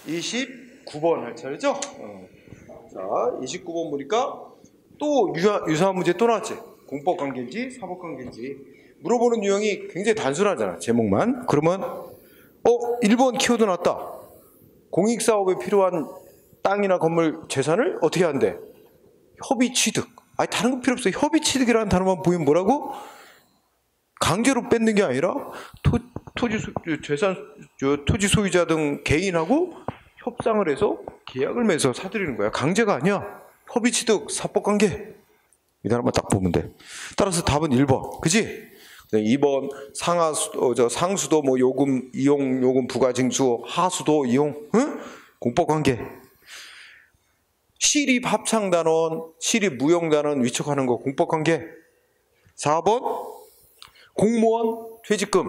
29번 할 차례죠? 자, 29번 보니까 또 유사한 문제 또 나왔지. 공법관계인지 사법관계인지 물어보는 유형이 굉장히 단순하잖아. 제목만. 그러면 1번 키워드 나왔다. 공익사업에 필요한 땅이나 건물 재산을 어떻게 한대? 협의 취득. 아니 다른 거 필요 없어. 협의 취득이라는 단어만 보이면 뭐라고? 강제로 뺏는 게 아니라 토지 소유자 등 개인하고 협상을 해서 계약을 맺어서 사들이는 거야. 강제가 아니야. 협의 취득, 사법관계. 이 단어만 딱 보면 돼. 따라서 답은 1번. 그지? 2번 상수도 뭐 요금 이용 요금 부과 징수 하수도 이용 공법관계. 시립 합창단원 시립 무용단원 위촉하는 거 공법관계. 4번 공무원 퇴직금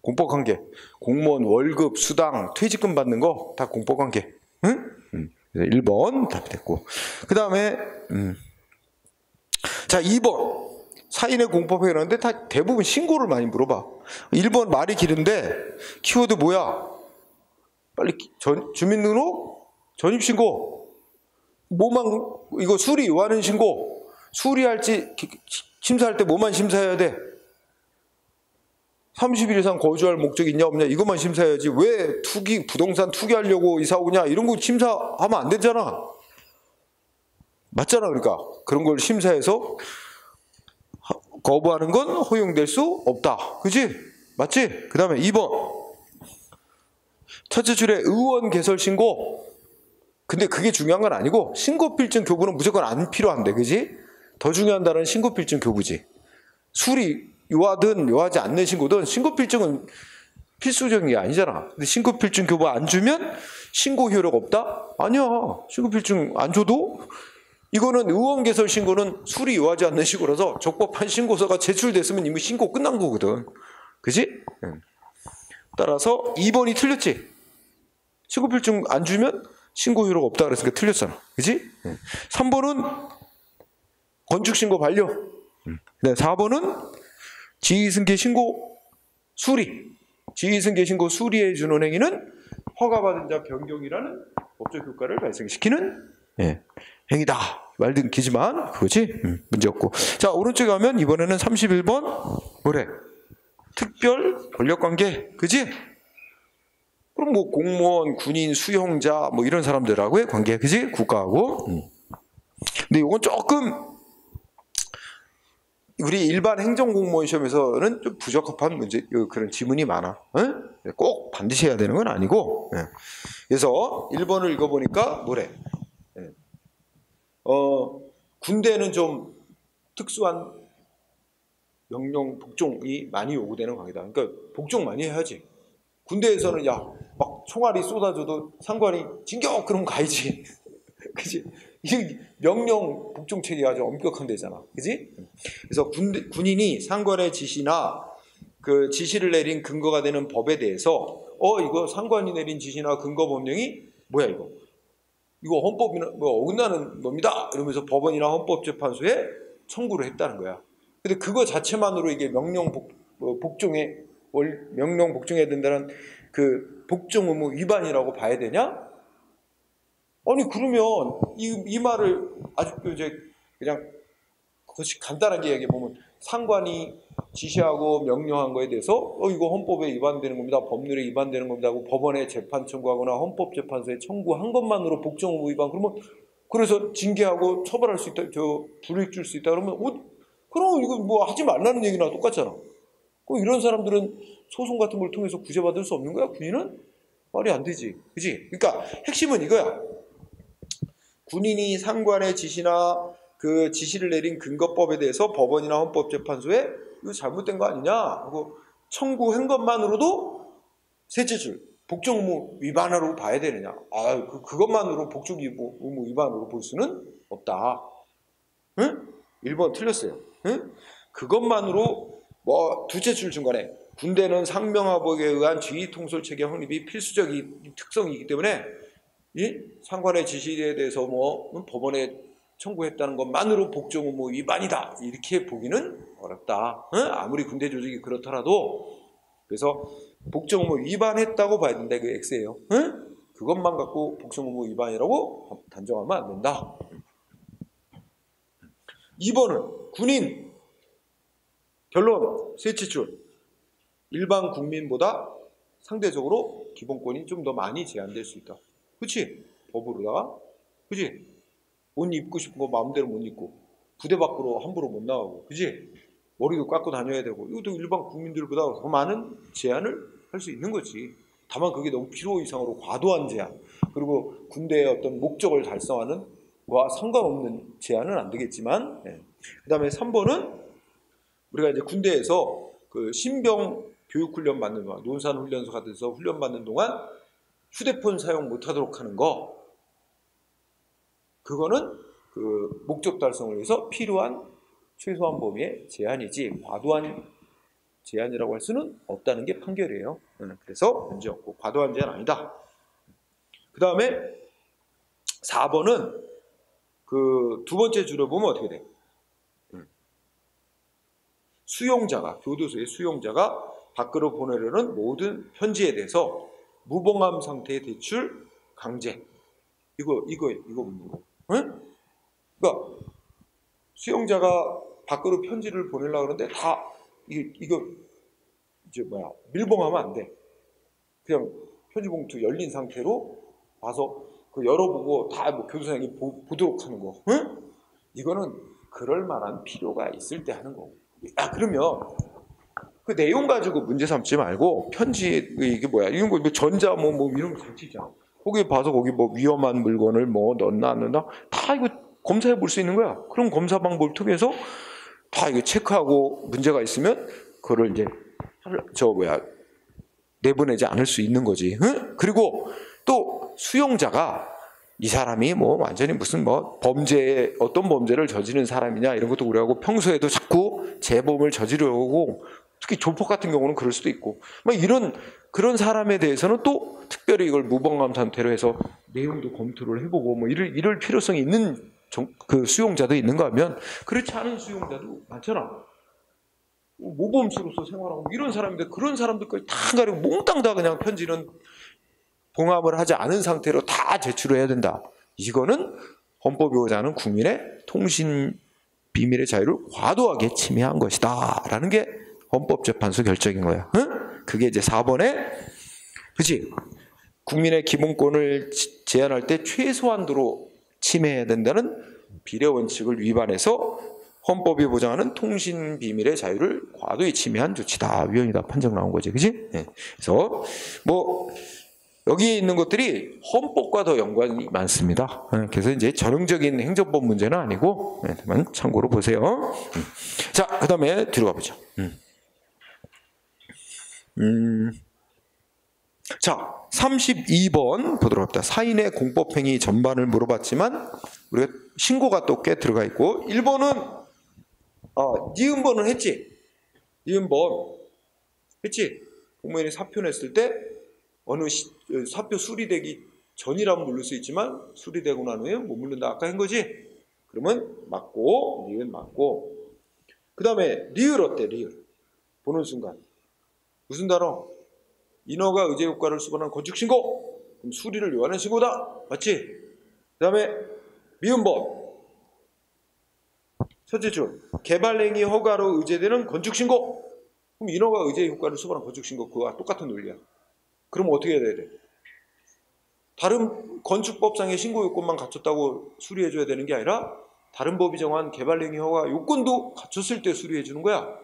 공법관계. 공무원 월급 수당 퇴직금 받는 거 다 공법관계. 응? 1번 답이 됐고 그 다음에 자 2번 사인의 공법회 이러는데 다 대부분 신고를 많이 물어봐. 1번 말이 길은데 키워드 뭐야? 빨리 주민등록 전입신고 뭐만 이거 수리 요하는 신고 수리할지 심사할 때 뭐만 심사해야 돼? 30일 이상 거주할 목적이 있냐 없냐 이것만 심사해야지 왜 부동산 투기하려고 이사 오냐 이런 거 심사하면 안 되잖아. 맞잖아. 그러니까 그런 걸 심사해서 거부하는 건 허용될 수 없다. 그지? 맞지? 그 다음에 2번 첫째 줄에 의원 개설 신고. 근데 그게 중요한 건 아니고 신고필증 교부는 무조건 안 필요한데 그지? 더 중요한 단어는 신고필증 교부지. 수리 요하든 요하지 않는 신고든 신고필증은 필수적인 게 아니잖아. 근데 신고필증 교부 안 주면 신고 효력 없다? 아니야. 신고필증 안 줘도 이거는 의원 개설 신고는 수리 요하지 않는 신고라서 적법한 신고서가 제출됐으면 이미 신고 끝난 거거든. 그지? 따라서 2번이 틀렸지. 신고필증 안 주면 신고 효력 없다 그랬으니까 틀렸잖아. 그지? 3번은 건축신고 반려. 4번은 지휘승계 신고 수리. 지휘승계 신고 수리해 주는 행위는 허가받은 자 변경이라는 법적 효과를 발생시키는 행위다. 말든 기지만 그거지? 문제 없고. 자 오른쪽에 가면 이번에는 31번 뭐래? 특별 권력관계. 그지? 그럼 뭐 공무원, 군인, 수용자 뭐 이런 사람들하고의 관계. 그지? 국가하고. 근데 이건 조금 우리 일반 행정공무원 시험에서는 좀 부적합한 문제, 그런 지문이 많아. 꼭 반드시 해야 되는 건 아니고. 그래서 1번을 읽어보니까 뭐래? 군대는 좀 특수한 명령 복종이 많이 요구되는 관계다. 그러니까 복종 많이 해야지. 군대에서는 막 총알이 쏟아져도 상관이 진격 그러면 가야지. 그지? 이게 명령 복종 체계가 아주 엄격한 데잖아. 그지? 그래서 군인이 상관의 지시나 그 지시를 내린 근거가 되는 법에 대해서 이거 상관이 내린 지시나 근거 법령이 뭐야 이거 헌법이나 뭐 어긋나는 겁니다. 이러면서 법원이나 헌법재판소에 청구를 했다는 거야. 근데 그거 자체만으로 이게 명령 복종해야 된다는 그 복종 의무 위반이라고 봐야 되냐? 아니 그러면 이 말을 아직도 이제 그냥 그것이 간단하게 얘기해 보면 상관이 지시하고 명령한 거에 대해서 이거 헌법에 위반되는 겁니다. 법률에 위반되는 겁니다 하고 법원에 재판 청구하거나 헌법재판소에 청구한 것만으로 복종 의무 위반 그러면 그래서 징계하고 처벌할 수 있다. 불이익 줄 수 있다 그러면 그럼 이거 뭐 하지 말라는 얘기나 똑같잖아. 그럼 이런 사람들은 소송 같은 걸 통해서 구제받을 수 없는 거야? 군인은? 말이 안 되지. 그지? 그러니까 핵심은 이거야. 군인이 상관의 지시나 그 지시를 내린 근거법에 대해서 법원이나 헌법재판소에 이거 잘못된 거 아니냐 하고 청구한 것만으로도 셋째 줄 복종 의무 위반으로 봐야 되느냐? 그것만으로 복종 의무 위반으로 볼 수는 없다. 응? 1번 틀렸어요. 응? 그것만으로 뭐 둘째 줄 중간에 군대는 상명하복에 의한 지휘 통솔 체계 확립이 필수적인 특성이기 때문에 이 상관의 지시에 대해서 뭐 법원에 청구했다는 것만으로 복종 의무 위반이다 이렇게 보기는 어렵다. 아무리 군대 조직이 그렇더라도 그래서 복종 의무 위반했다고 봐야 된다. 그 X예요. 그것만 갖고 복종 의무 위반이라고 단정하면 안 된다. 2번은 군인 결론 셋째 일반 국민보다 상대적으로 기본권이 좀 더 많이 제한될 수 있다. 그치? 법으로다가 그치? 옷 입고 싶은 거 마음대로 못 입고 부대 밖으로 함부로 못 나가고 그치? 머리도 깎고 다녀야 되고 이것도 일반 국민들보다 더 많은 제한을 할 수 있는 거지. 다만 그게 너무 필요 이상으로 과도한 제한 그리고 군대의 어떤 목적을 달성하는 와 상관없는 제한은 안 되겠지만 그 다음에 3번은 우리가 이제 군대에서 그 신병 교육훈련 받는 동안 논산훈련소 같은 데서 훈련 받는 동안 휴대폰 사용 못하도록 하는 거 그거는 그 목적 달성을 위해서 필요한 최소한 범위의 제한이지 과도한 제한이라고 할 수는 없다는 게 판결이에요. 그래서 문제 없고 과도한 제한 아니다. 그 다음에 4번은 그 두 번째 줄을 보면 어떻게 돼? 수용자가 교도소의 수용자가 밖으로 보내려는 모든 편지에 대해서 무봉함 상태의 대출 강제 이거 묻는 거. 응? 그러니까 수용자가 밖으로 편지를 보내려고 하는데 다 이거 이제 밀봉하면 안 돼. 그냥 편지 봉투 열린 상태로 와서 그 열어보고 다 뭐 교도소장이 보도록 하는 거. 응? 이거는 그럴 만한 필요가 있을 때 하는 거고. 그러면 그 내용 가지고 문제 삼지 말고 편지 이게 뭐야? 이런 거 뭐 전자 뭐 이런 거 같이 있잖아. 거기 봐서 거기 뭐 위험한 물건을 뭐 넣나 안 넣나 다 이거 검사해 볼 수 있는 거야. 그럼 검사 방법을 통해서 다 이거 체크하고 문제가 있으면 그거를 이제 내보내지 않을 수 있는 거지. 응? 그리고 또 수용자가 이 사람이 뭐 완전히 무슨 뭐 어떤 범죄를 저지른 사람이냐 이런 것도 우리하고 평소에도 자꾸 재범을 저지르고 특히 조폭 같은 경우는 그럴 수도 있고 막 그런 사람에 대해서는 또 특별히 이걸 무봉함 상태로 해서 내용도 검토를 해보고 뭐 이럴 필요성이 있는 그 수용자도 있는가 하면 그렇지 않은 수용자도 많잖아. 모범수로서 생활하고 이런 사람인데 그런 사람들까지 다 가리고 몽땅 다 그냥 편지는 봉함을 하지 않은 상태로 다 제출을 해야 된다. 이거는 헌법이 보호자 하는 국민의 통신 비밀의 자유를 과도하게 침해한 것이다 라는 게 헌법재판소 결정인 거야. 응? 그게 이제 4번에 그치? 국민의 기본권을 제한할 때 최소한도로 침해해야 된다는 비례 원칙을 위반해서 헌법이 보장하는 통신 비밀의 자유를 과도히 침해한 조치다. 위헌이다. 판정 나온 거지. 그치? 네. 그래서 뭐 여기에 있는 것들이 헌법과 더 연관이 많습니다. 그래서 이제 전형적인 행정법 문제는 아니고 참고로 보세요. 자, 그 다음에 뒤로 가보죠. 자, 32번 보도록 합니다. 사인의 공법행위 전반을 물어봤지만 우리가 신고가 또 꽤 들어가 있고 1번은 니은번은 했지? 니은번 했지? 공무원이 사표 냈을 때 어느 사표 수리되기 전이라면 물릴 수 있지만 수리되고 난 후에 못 물린다. 아까 한 거지? 그러면 맞고 니은 맞고 그 다음에 리을 어때? 리을 보는 순간 무슨 단어? 인허가 의제 효과를 수반한 건축신고 그럼 수리를 요하는 신고다. 맞지? 그 다음에 미음번 첫째 줄 개발행위 허가로 의제되는 건축신고 그럼 인허가 의제 효과를 수반한 건축신고 그거와 똑같은 논리야. 그럼 어떻게 해야 돼? 다른 건축법상의 신고 요건만 갖췄다고 수리해줘야 되는 게 아니라 다른 법이 정한 개발행위 허가 요건도 갖췄을 때 수리해 주는 거야.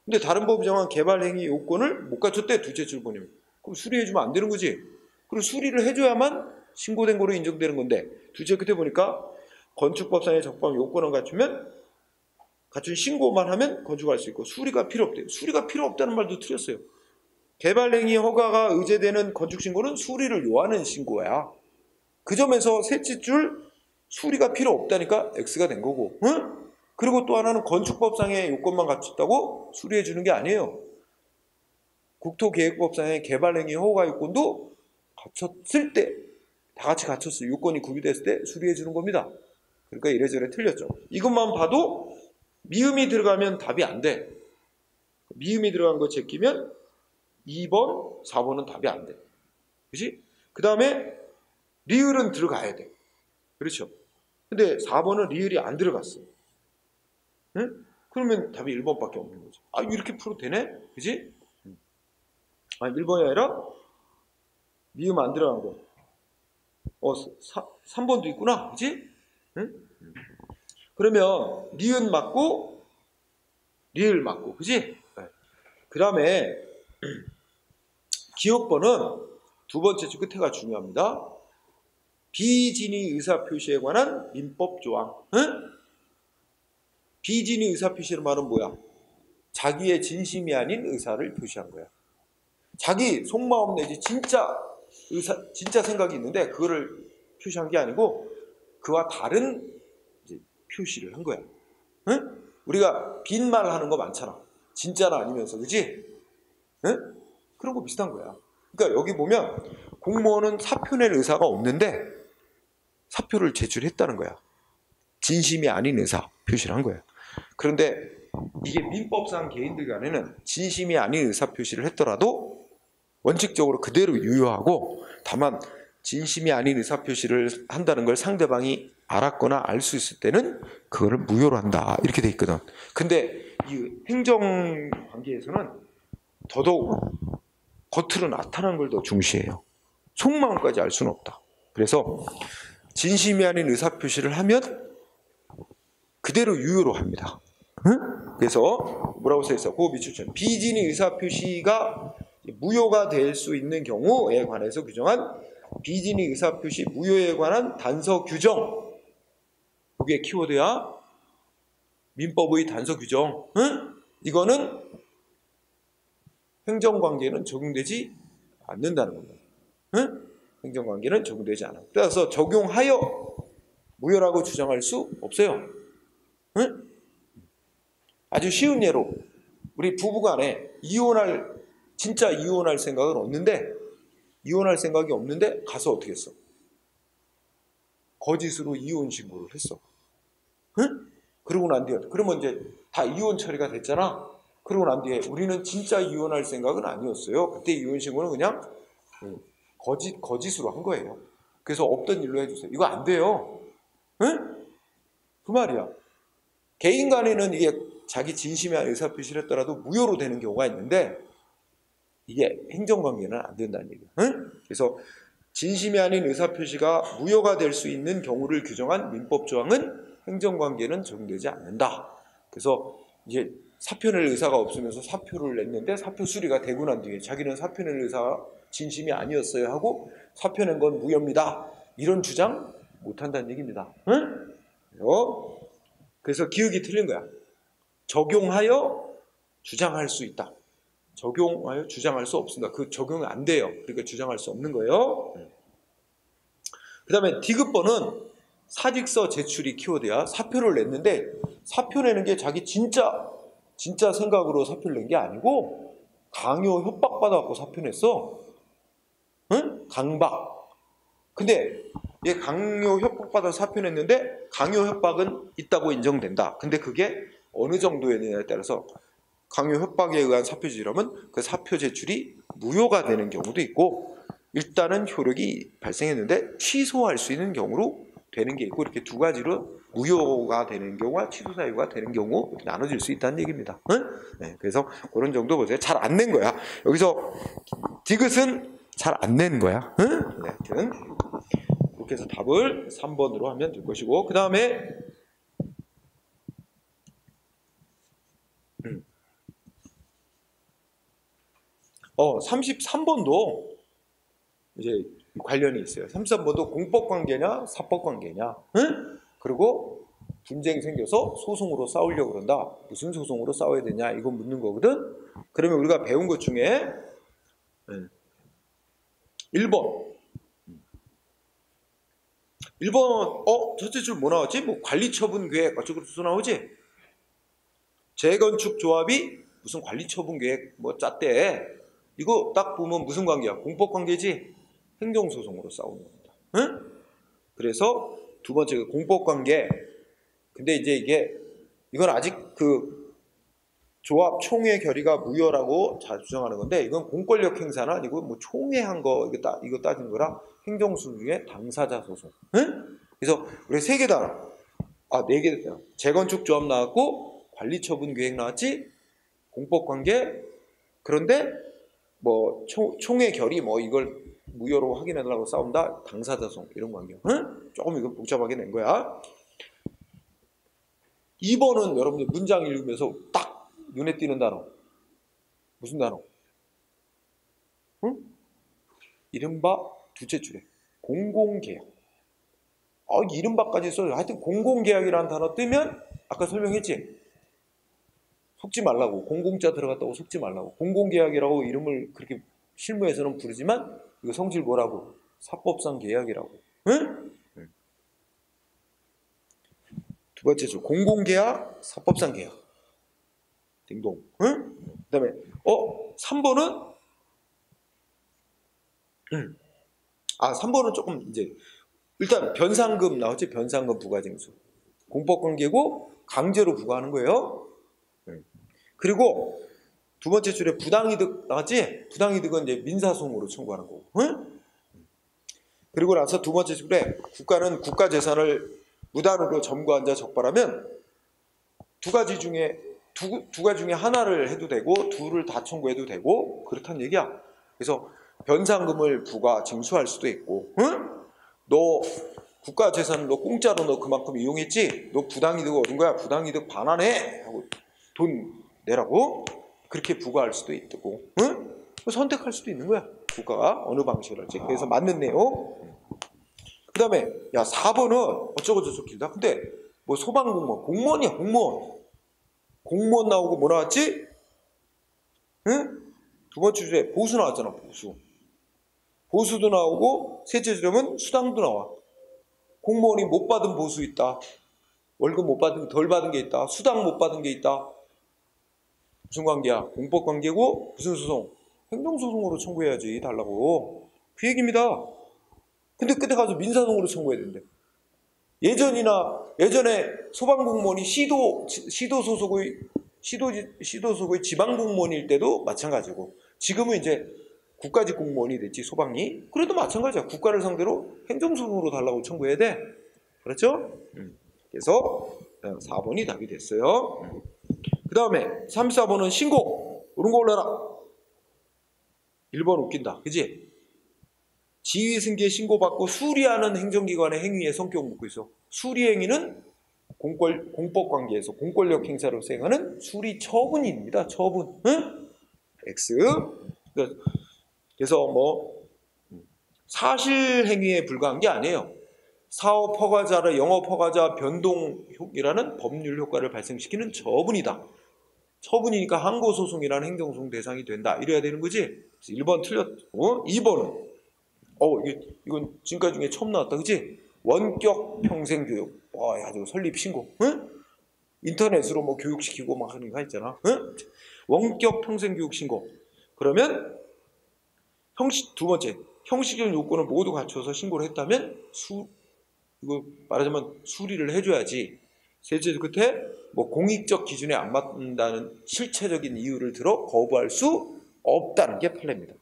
근데 다른 법이 정한 개발행위 요건을 못 갖췄대. 둘째 줄 보내면 그럼 수리해 주면 안 되는 거지. 그리고 수리를 해줘야만 신고된 거로 인정되는 건데 둘째 끝에 보니까 건축법상의 적법 요건을 갖춘 신고만 하면 건축할 수 있고 수리가 필요 없대요. 수리가 필요 없다는 말도 틀렸어요. 개발행위 허가가 의제되는 건축신고는 수리를 요하는 신고야. 그 점에서 셋째 줄 수리가 필요 없다니까 X가 된 거고 응? 그리고 또 하나는 건축법상의 요건만 갖췄다고 수리해 주는 게 아니에요. 국토계획법상의 개발행위 허가 요건도 갖췄을 때 다 같이 갖췄어요. 요건이 구비됐을 때 수리해 주는 겁니다. 그러니까 이래저래 틀렸죠. 이것만 봐도 미음이 들어가면 답이 안 돼. 미음이 들어간 거 제끼면 2번, 4번은 답이 안 돼. 그치? 그 다음에 리을은 들어가야 돼. 그렇죠? 근데 4번은 리을이 안 들어갔어. 응? 그러면 답이 1번밖에 없는 거죠. 아, 이렇게 풀어도 되네? 그지? 아, 1번이 아니라 리음 안 들어간 거. 3번도 있구나. 그지? 응? 그러면 리은 맞고 리을 맞고. 그지? 네. 그 다음에 기억번은 두 번째 줄 끝에가 중요합니다. 비진의 의사표시에 관한 민법 조항. 응? 비진의 의사표시는 말은 뭐야? 자기의 진심이 아닌 의사를 표시한 거야. 자기 속마음 내지 진짜 생각이 있는데 그거를 표시한 게 아니고 그와 다른 이제 표시를 한 거야. 응? 우리가 빈말 하는 거 많잖아. 진짜는 아니면서, 그지? 응? 그런 거 비슷한 거야. 그러니까 여기 보면 공무원은 사표 낼 의사가 없는데 사표를 제출했다는 거야. 진심이 아닌 의사 표시를 한 거야. 그런데 이게 민법상 개인들 간에는 진심이 아닌 의사 표시를 했더라도 원칙적으로 그대로 유효하고, 다만 진심이 아닌 의사 표시를 한다는 걸 상대방이 알았거나 알 수 있을 때는 그거를 무효로 한다, 이렇게 돼 있거든. 근데 이 행정 관계에서는 더더욱 겉으로 나타나는 걸 더 중시해요. 속마음까지 알 수는 없다. 그래서 진심이 아닌 의사 표시를 하면 그대로 유효로 합니다. 응? 그래서 뭐라고 써있어? 그 밑줄처럼 비진의 의사 표시가 무효가 될 수 있는 경우에 관해서 규정한 비진의 의사 표시 무효에 관한 단서 규정. 그게 키워드야. 민법의 단서 규정. 응? 이거는 행정관계는 적용되지 않는다는 겁니다. 응? 행정관계는 적용되지 않아. 따라서 적용하여 무효라고 주장할 수 없어요. 응? 아주 쉬운 예로 우리 부부간에 진짜 이혼할 생각은 없는데, 이혼할 생각이 없는데 가서 어떻게 했어? 거짓으로 이혼 신고를 했어. 응? 그러고 난 뒤에 그러면 이제 다 이혼 처리가 됐잖아. 그러고 난 뒤에 우리는 진짜 이혼할 생각은 아니었어요. 그때 이혼 신고는 그냥 거짓으로 한 거예요. 그래서 없던 일로 해주세요. 이거 안 돼요. 응? 그 말이야. 개인 간에는 이게 자기 진심이 아닌 의사표시를 했더라도 무효로 되는 경우가 있는데 이게 행정관계는 안 된다는 얘기야. 응? 그래서 진심이 아닌 의사표시가 무효가 될 수 있는 경우를 규정한 민법조항은 행정관계는 적용되지 않는다. 그래서 이제 사표 낼 의사가 없으면서 사표를 냈는데 사표 수리가 되고 난 뒤에 자기는 사표 낼 의사가 진심이 아니었어요 하고 사표 낸 건 무효입니다, 이런 주장 못한다는 얘기입니다. 응? 그래서 기억이 틀린 거야. 적용하여 주장할 수 있다. 적용하여 주장할 수 없습니다. 그 적용이 안 돼요. 그러니까 주장할 수 없는 거예요. 그 다음에 디귿번은 사직서 제출이 키워드야. 사표를 냈는데 사표 내는 게 자기 진짜 생각으로 사표를 낸 게 아니고 강요 협박받아갖고 사표 냈어. 응? 강박. 근데 얘 강요 협박받아서 사표 냈는데 강요 협박은 있다고 인정된다. 근데 그게 어느 정도였느냐에 따라서 강요 협박에 의한 사표 제출하면 그 사표 제출이 무효가 되는 경우도 있고, 일단은 효력이 발생했는데 취소할 수 있는 경우로 되는 게 있고, 이렇게 두 가지로 무효가 되는 경우와 취소 사유가 되는 경우 이렇게 나눠질 수 있다는 얘기입니다. 응? 네, 그래서 그런 정도 보세요. 잘 안 낸 거야. 여기서 디귿은 잘 안 낸 거야. 응? 네, 하여튼 그렇게 해서 답을 3번으로 하면 될 것이고, 그 다음에 33번도 이제 관련이 있어요. 33번도 공법관계냐 사법관계냐. 응? 그리고 분쟁이 생겨서 소송으로 싸우려고 그런다. 무슨 소송으로 싸워야 되냐, 이거 묻는 거거든. 그러면 우리가 배운 것 중에 1번 첫째 줄 뭐 나왔지? 뭐 관리처분 계획 어쩌고 써 나오지? 재건축 조합이 무슨 관리처분 계획 뭐 짰대. 이거 딱 보면 무슨 관계야? 공법관계지? 행정소송으로 싸우는 겁니다. 응? 그래서 두 번째 공법관계. 근데 이제 이건 아직 그 조합 총회 결의가 무효라고 주장하는 건데, 이건 공권력 행사는 아니고 뭐 총회한 거 이거 따진 거라 행정소송 중에 당사자 소송. 응? 그래서 우리 3개 단어, 4개 단어. 재건축 조합 나왔고 관리처분 계획 나왔지. 공법관계. 그런데 뭐 총회 결의 뭐 이걸 무효로 확인해달라고 싸운다. 당사자송 이런 관계. 응? 조금 이거 복잡하게 낸 거야. 2번은 여러분들 문장 읽으면서 딱 눈에 띄는 단어. 무슨 단어? 응? 이른바 두째 줄에 공공계약. 이른바까지 써요. 하여튼 공공계약이라는 단어 뜨면 아까 설명했지. 속지 말라고. 공공자 들어갔다고 속지 말라고. 공공계약이라고 이름을 그렇게 실무에서는 부르지만 이거 성질 뭐라고? 사법상 계약이라고. 응? 두 번째 줄 공공계약, 사법상 계약. 딩동. 응? 그다음에 3번은 3번은 조금 이제 일단 변상금 나왔지. 변상금 부과징수. 공법관계고 강제로 부과하는 거예요. 그리고 두 번째 줄에 부당이득 나왔지. 부당이득은 이제 민사소송으로 청구하는 거고. 응? 그리고 나서 두 번째 줄에 국가는 국가 재산을 무단으로 점거한 자 적발하면 두 가지 중에 하나를 해도 되고 둘을 다 청구해도 되고 그렇다는 얘기야. 그래서 변상금을 부과 징수할 수도 있고, 응? 너 국가 재산을 너 공짜로 너 그만큼 이용했지? 너 부당이득 얻은 거야. 부당이득 반환해 하고 돈 내라고 그렇게 부과할 수도 있고, 응? 선택할 수도 있는 거야. 국가가 어느 방식을 할지. 그래서 맞는 내용. 그 다음에 4번은 어쩌고저쩌고 길다. 근데 뭐 소방공무원, 공무원이야. 공무원 나오고 뭐 나왔지? 응? 두 번째 줄에 보수 나왔잖아. 보수도 나오고 셋째 줄에는 수당도 나와. 공무원이 못 받은 보수 있다. 월급 못 받은 덜 받은 게 있다. 수당 못 받은 게 있다. 무슨 관계야? 공법관계고 무슨 소송? 행정소송으로 청구해야지 달라고. 그 얘기입니다. 근데 끝에 가서 민사소송으로 청구해야 된대. 예전에 소방공무원이 시도 소속의 지방공무원일 때도 마찬가지고 지금은 이제 국가직 공무원이 됐지 소방이. 그래도 마찬가지야. 국가를 상대로 행정소송으로 달라고 청구해야 돼. 그렇죠? 그래서 4번이 답이 됐어요. 그 다음에 3, 4번은 신고. 옳은 거 올라라. 1번 웃긴다. 그지? 지휘승계 신고받고 수리하는 행정기관의 행위에 성격 묻고 있어. 수리행위는 공법관계에서 공권력 행사로 수행하는 수리처분입니다. 처분. 응? X. 그래서 뭐 사실행위에 불과한 게 아니에요. 사업 허가자를 영업 허가자 변동이라는 법률 효과를 발생시키는 처분이다. 처분이니까 항고소송이라는 행정소송 대상이 된다. 이래야 되는 거지. 1번 틀렸고 2번은 이건 지금까지 중에 처음 나왔다. 그치? 원격 평생교육. 아주 설립신고. 응? 인터넷으로 뭐 교육시키고 막 하는 거 있잖아. 응? 원격 평생교육 신고. 그러면 두 번째 형식적인 요건을 모두 갖춰서 신고를 했다면 이거 말하자면 수리를 해줘야지. 셋째 끝에 뭐 공익적 기준에 안 맞는다는 실체적인 이유를 들어 거부할 수 없다는 게 판례입니다.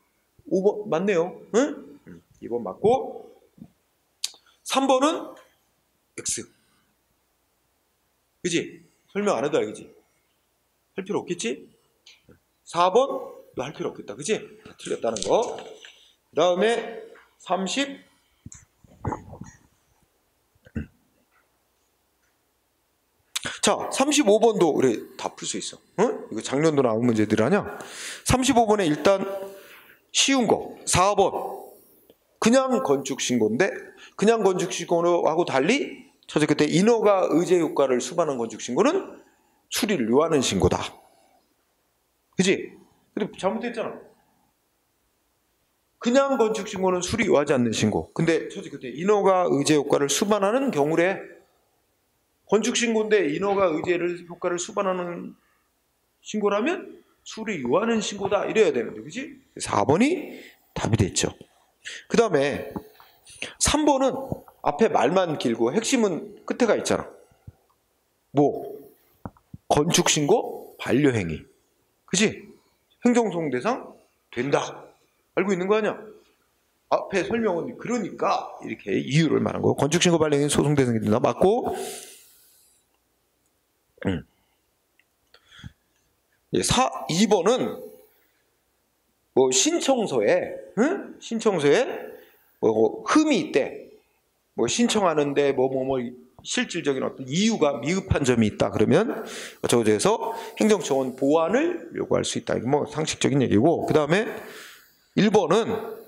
5번 맞네요. 응? 2번 맞고 3번은 X. 그지? 설명 안 해도 알겠지? 할 필요 없겠지? 4번 할 필요 없겠다. 그지? 틀렸다는 거. 그 다음에 30. 자, 35번도 그래 다 풀 수 있어. 응? 이거 작년도 나온 문제들 아냐? 35번에 일단 쉬운 거. 4번. 그냥 건축 신고인데 그냥 건축 신고하고 달리 첫째 그때 인허가 의제 효과를 수반한 건축 신고는 수리를 요하는 신고다. 그지? 근데 잘못했잖아. 그냥 건축 신고는 수리 요하지 않는 신고. 근데 첫째 그때 인허가 의제 효과를 수반하는 경우래. 건축 신고인데 인허가 의제를 효과를 수반하는 신고라면 수리 요하는 신고다. 이래야 되는데, 그지? 4번이 답이 됐죠. 그 다음에 3번은 앞에 말만 길고 핵심은 끝에 가 있잖아. 뭐? 건축신고 앞에 설명은 그러니까 이렇게 이유를 말한 거고, 건축신고 발령이 소송 대상이 된다. 맞고. 2번은 뭐 신청서에 뭐 흠이 있대. 뭐 신청하는데 뭐 실질적인 어떤 이유가 미흡한 점이 있다. 그러면 어쩌고저쩌고해서 행정처분 보완을 요구할 수 있다. 이거 뭐 상식적인 얘기고. 그 다음에 1번은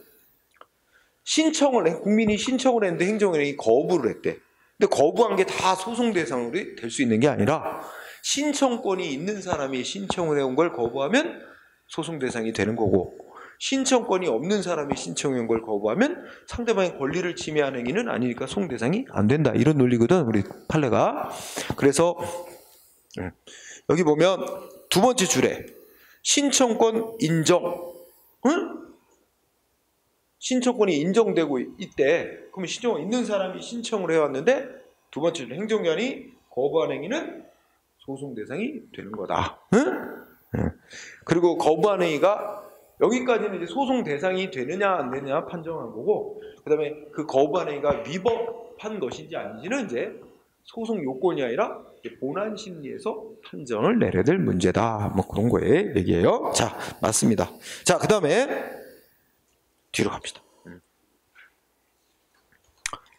국민이 신청을 했는데 행정원이 거부를 했대. 근데 거부한 게 다 소송 대상으로 될 수 있는 게 아니라 신청권이 있는 사람이 신청을 해온 걸 거부하면 소송 대상이 되는 거고, 신청권이 없는 사람이 신청한 걸 거부하면 상대방의 권리를 침해한 행위는 아니니까 소송 대상이 안 된다. 이런 논리거든, 우리 판례가. 그래서 여기 보면 두 번째 줄에 신청권 인정, 신청권이 인정되고 있대. 그러면 신청권 있는 사람이 신청을 해왔는데 두 번째 줄에 행정기관이 거부한 행위는 소송 대상이 되는 거다. 그리고 거부한 행위가 여기까지는 이제 소송 대상이 되느냐 안 되느냐 판정한 거고, 그 다음에 그 거부한 행위가 위법한 것인지 아닌지는 이제 소송 요건이 아니라 본안 심리에서 판정을 내려야 될 문제다. 뭐 그런 거에 얘기예요. 자, 맞습니다. 자, 그 다음에 뒤로 갑시다.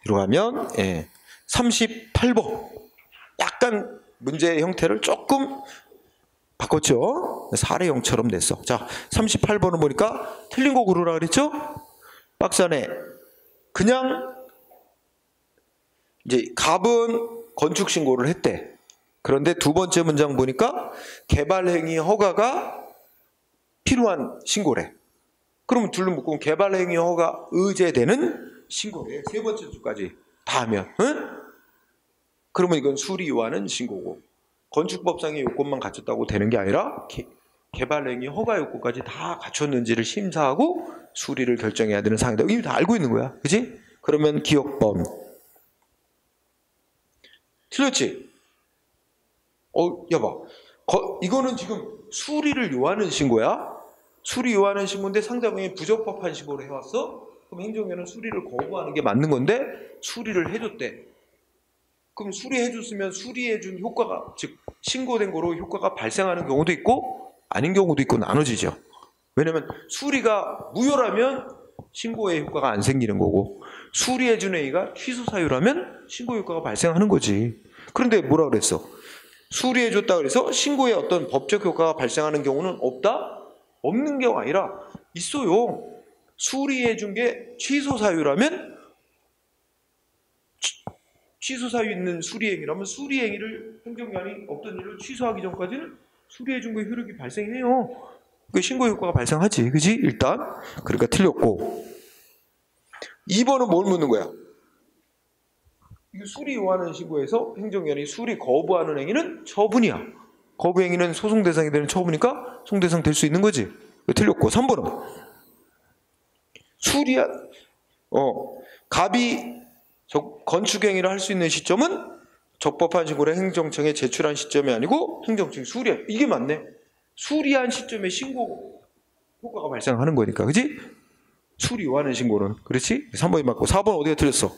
뒤로 가면 38번 약간 문제의 형태를 조금 바꿨죠. 사례형처럼 냈어. 자, 38번은 보니까 틀린 거 고르라 그랬죠? 박스 안에 그냥 이제 갑은 건축 신고를 했대. 그런데 두 번째 문장 보니까 개발행위 허가가 필요한 신고래. 그러면 둘로 묶으면 개발행위 허가 의제되는 신고래. 세 번째 줄까지 다 하면, 그러면 이건 수리 요하는 신고고, 건축법상의 요건만 갖췄다고 되는 게 아니라 개발행위 허가 요건까지 다 갖췄는지를 심사하고 수리를 결정해야 되는 사항이다. 이미 다 알고 있는 거야, 그지? 그러면 기억범 틀렸지? 여봐, 이거는 지금 수리를 요하는 신고야. 수리 요하는 신고인데 상대방이 부적법한 신고를 해왔어. 그럼 행정위원회는 수리를 거부하는 게 맞는 건데 수리를 해줬대. 그럼 수리해줬으면 수리해준 효과가, 즉 신고된 거로 효과가 발생하는 경우도 있고 아닌 경우도 있고 나눠지죠. 왜냐면 수리가 무효라면 신고의 효과가 안 생기는 거고, 수리해준 행위가 취소 사유라면 신고 효과가 발생하는 거지. 그런데 뭐라 그랬어? 수리해줬다 그래서 신고에 어떤 법적 효과가 발생하는 경우는 없다? 없는 경우가 아니라 있어요. 수리해준 게 취소 사유라면, 취소 사유 있는 수리행위라면 수리행위를 행정기관이 없던 일을 취소하기 전까지는 수리해준 거에 효력이 발생해요. 그 신고 효과가 발생하지, 그지? 일단 그러니까 틀렸고, 2번은 뭘 묻는 거야? 수리 요하는 신고에서 행정기관이 수리 거부하는 행위는 처분이야. 거부 행위는 소송 대상이 되는 처분이니까 소송 대상 될 수 있는 거지. 틀렸고, 3번은 갑이 건축 행위를 할 수 있는 시점은 적법한 신고를 행정청에 제출한 시점이 아니고 행정청이 수리해. 이게 맞네. 수리한 시점에 신고 효과가 발생하는 거니까, 그지? 수리 요하는 신고는. 그렇지? 3번이 맞고, 4번 어디가 틀렸어?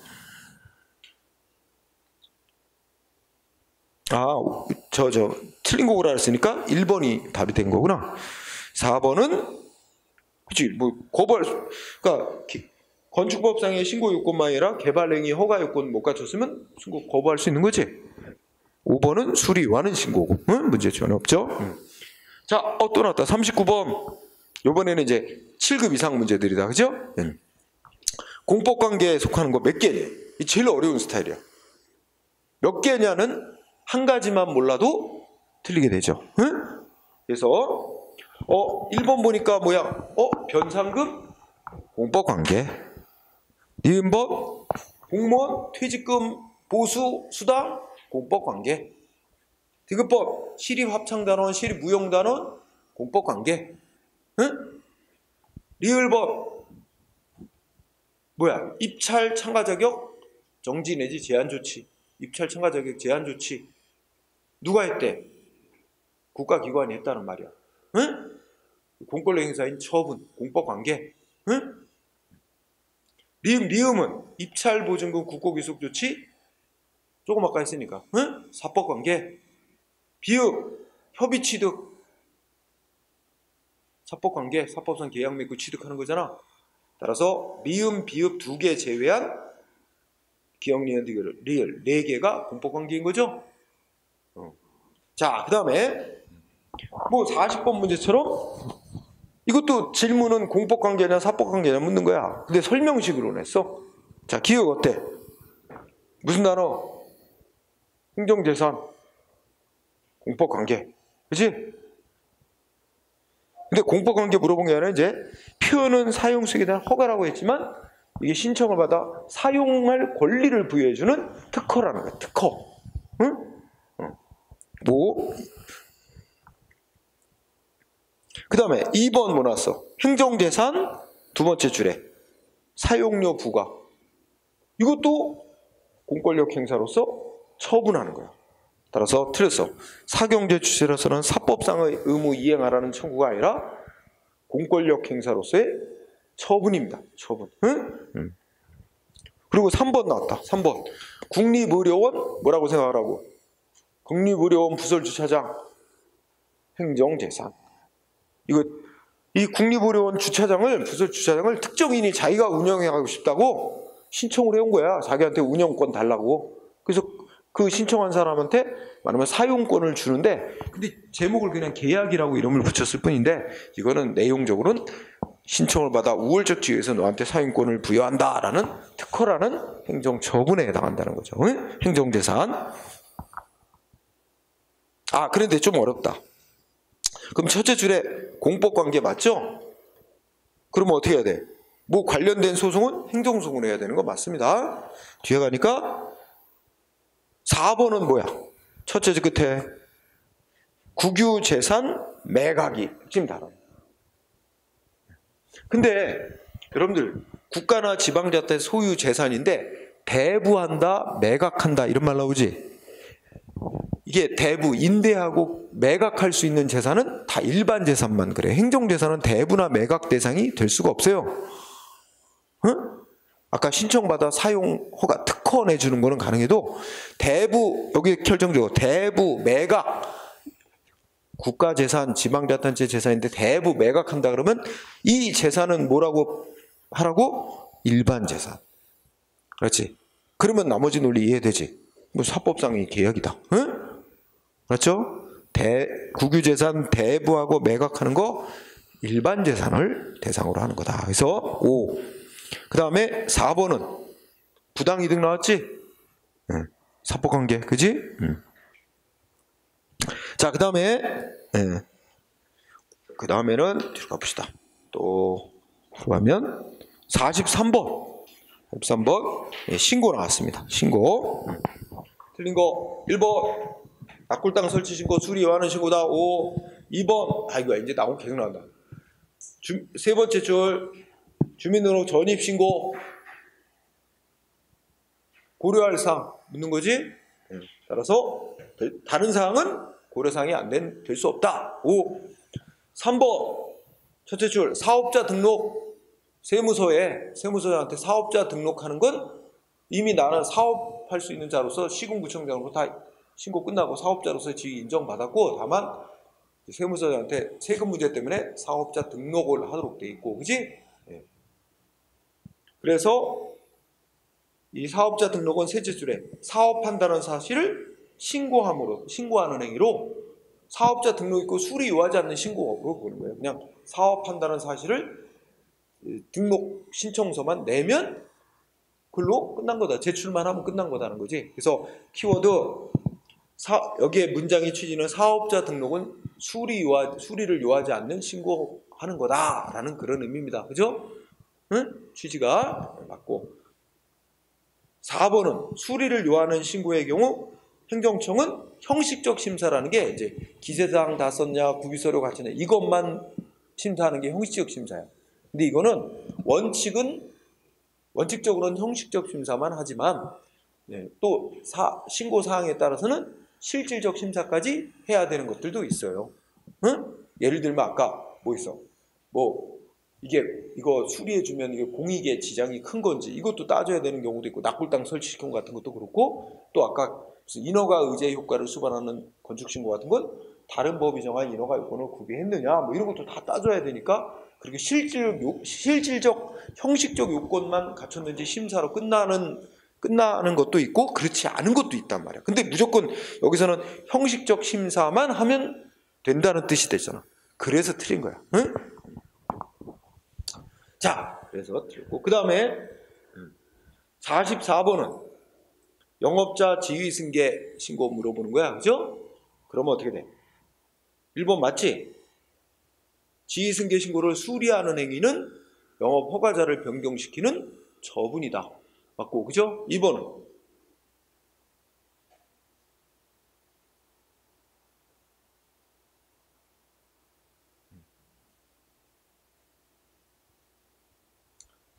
틀린 거라 했으니까 1번이 답이 된 거구나. 4번은 그치, 뭐 그러니까 건축법상의 신고 요건만 아니라 개발행위 허가 요건 못 갖췄으면 신고 거부할 수 있는 거지. 5번은 수리 요하는 신고고, 문제 전혀 없죠. 자, 또 나왔다. 39번. 이번에는 이제 7급 이상 문제들이다, 그죠? 공법관계에 속하는 거 몇 개냐? 이 제일 어려운 스타일이야. 몇 개냐는 한 가지만 몰라도 틀리게 되죠. 그래서 1번 보니까 뭐야? 변상금 공법관계, 니은법 공무원 퇴직금 보수 수당 공법관계, 디귿법 시립합창단원 시립무용단원 공법관계, 리을법 뭐야? 입찰 참가 자격 정지 내지 제한 조치, 입찰 참가 자격 제한 조치 누가 했대? 국가기관이 했다는 말이야. 공권력 행사인 처분, 공법관계, 리음은 입찰보증금 국고기속조치 조금 아까 했으니까 응? 사법관계. 비읍 협의취득 사법관계 사법상 계약 맺고 취득하는 거잖아. 따라서 리음 비읍 2개 제외한 기억, 니은, 리을 4개가 공법관계인 거죠. 자, 그 다음에 뭐 40번 문제처럼 이것도 질문은 공법관계냐 사법관계냐 묻는 거야. 근데 설명식으로 냈어. 자, 기억 어때? 무슨 단어? 행정재산, 공법관계, 그치? 근데 공법관계 물어본 게 아니라 이제 표현은 사용 수익에 대한 허가라고 했지만 이게 신청을 받아 사용할 권리를 부여해주는 특허라는 거야. 특허. 응? 뭐? 그 다음에 2번 뭐 나왔어? 행정재산 두 번째 줄에 사용료 부과. 이것도 공권력 행사로서 처분하는 거야. 따라서 틀렸어. 사경제 취지로서는 사법상의 의무 이행하라는 청구가 아니라 공권력 행사로서의 처분입니다. 처분. 응? 그리고 3번 나왔다. 3번. 국립의료원 뭐라고 생각하라고? 국립의료원 부설주차장 행정재산. 이 국립의료원 주차장을 부설주차장을 특정인이 자기가 운영하고 싶다고 신청을 해온 거야. 자기한테 운영권 달라고. 그래서 그 신청한 사람한테 말하면 사용권을 주는데, 근데 제목을 그냥 계약이라고 이름을 붙였을 뿐인데 이거는 내용적으로는 신청을 받아 우월적 지위에서 너한테 사용권을 부여한다라는 특허라는 행정처분에 해당한다는 거죠. 응? 행정재산. 아, 그런데 좀 어렵다. 그럼 첫째 줄에 공법관계 맞죠? 그러면 어떻게 해야 돼? 뭐 관련된 소송은 행정소송을 해야 되는 거 맞습니다. 뒤에 가니까 4번은 뭐야? 첫째 줄 끝에 국유재산 매각이 지금 다뤄. 근데 여러분들 국가나 지방자치 소유 재산인데 대부한다, 매각한다 이런 말 나오지? 이게 대부, 임대하고 매각할 수 있는 재산은 다 일반 재산만 그래. 행정재산은 대부나 매각 대상이 될 수가 없어요. 응? 아까 신청받아 사용 허가 특허 내주는 거는 가능해도 대부, 여기 결정적으로 대부, 매각, 국가재산, 지방자치단체 재산인데 대부 매각한다 그러면 이 재산은 뭐라고 하라고? 일반 재산. 그렇지? 그러면 나머지 논리 이해되지? 뭐 사법상의 계약이다. 응? 그렇죠? 국유재산 대부하고 매각하는 거 일반 재산을 대상으로 하는 거다. 그래서 5. 그 다음에 4번은 부당이득 나왔지? 응. 사법관계, 그지? 응. 자, 그 다음에 그 다음에는 뒤로 가봅시다. 또 가면 43번 신고 나왔습니다. 신고. 틀린 거 1번 낙골당 설치 신고 수리 요하는 신고다. 5. 2번 아이고 이제 나오면 계속 나온다. 세 번째 줄 주민등록 전입 신고 고려할 사항 묻는 거지. 따라서 다른 사항은 고려사항이 안 될 수 없다. 5. 3번 첫째 줄 사업자 등록 세무서한테 사업자 등록하는 건 이미 나는 사업할 수 있는 자로서 시군구청장으로 다 신고 끝나고 사업자로서 지위 인정받았고 다만 세무서한테 세금 문제 때문에 사업자 등록을 하도록 돼 있고, 그지? 네. 그래서 이 사업자 등록은 셋째 줄에 사업한다는 사실을 신고하는 행위로 사업자 등록 있고 수리 요하지 않는 신고로 보는 거예요. 그냥 사업한다는 사실을 등록 신청서만 내면 그걸로 끝난 거다. 제출만 하면 끝난 거다는 거지. 그래서 키워드 여기에 문장의 취지는 사업자 등록은 수리를 요하지 않는 신고하는 거다라는 그런 의미입니다. 그죠? 응? 취지가 맞고. 4번은 수리를 요하는 신고의 경우 행정청은 형식적 심사라는 게 이제 기재사항 다 썼냐, 구비서류 갖췄냐 이것만 심사하는 게 형식적 심사야. 근데 이거는 원칙적으로는 형식적 심사만 하지만 또 신고 사항에 따라서는 실질적 심사까지 해야 되는 것들도 있어요. 응? 예를 들면 아까 뭐 있어? 뭐 이거 수리해주면 이게 공익에 지장이 큰 건지 이것도 따져야 되는 경우도 있고, 납골당 설치시킨 같은 것도 그렇고, 또 아까 무슨 인허가 의제 효과를 수반하는 건축신고 같은 건 다른 법이 정한 인허가 요건을 구비했느냐 뭐 이런 것도 다 따져야 되니까, 그렇게 실질적 형식적 요건만 갖췄는지 심사로 끝나는 것도 있고 그렇지 않은 것도 있단 말이야. 근데 무조건 여기서는 형식적 심사만 하면 된다는 뜻이 되잖아. 그래서 틀린 거야. 응? 자, 그래서 틀렸고, 그 다음에 44번은 영업자 지위승계 신고 물어보는 거야. 그죠? 그러면 어떻게 돼? 1번 맞지? 지위승계 신고를 수리하는 행위는 영업 허가자를 변경시키는 처분이다. 맞고, 그죠? 2번은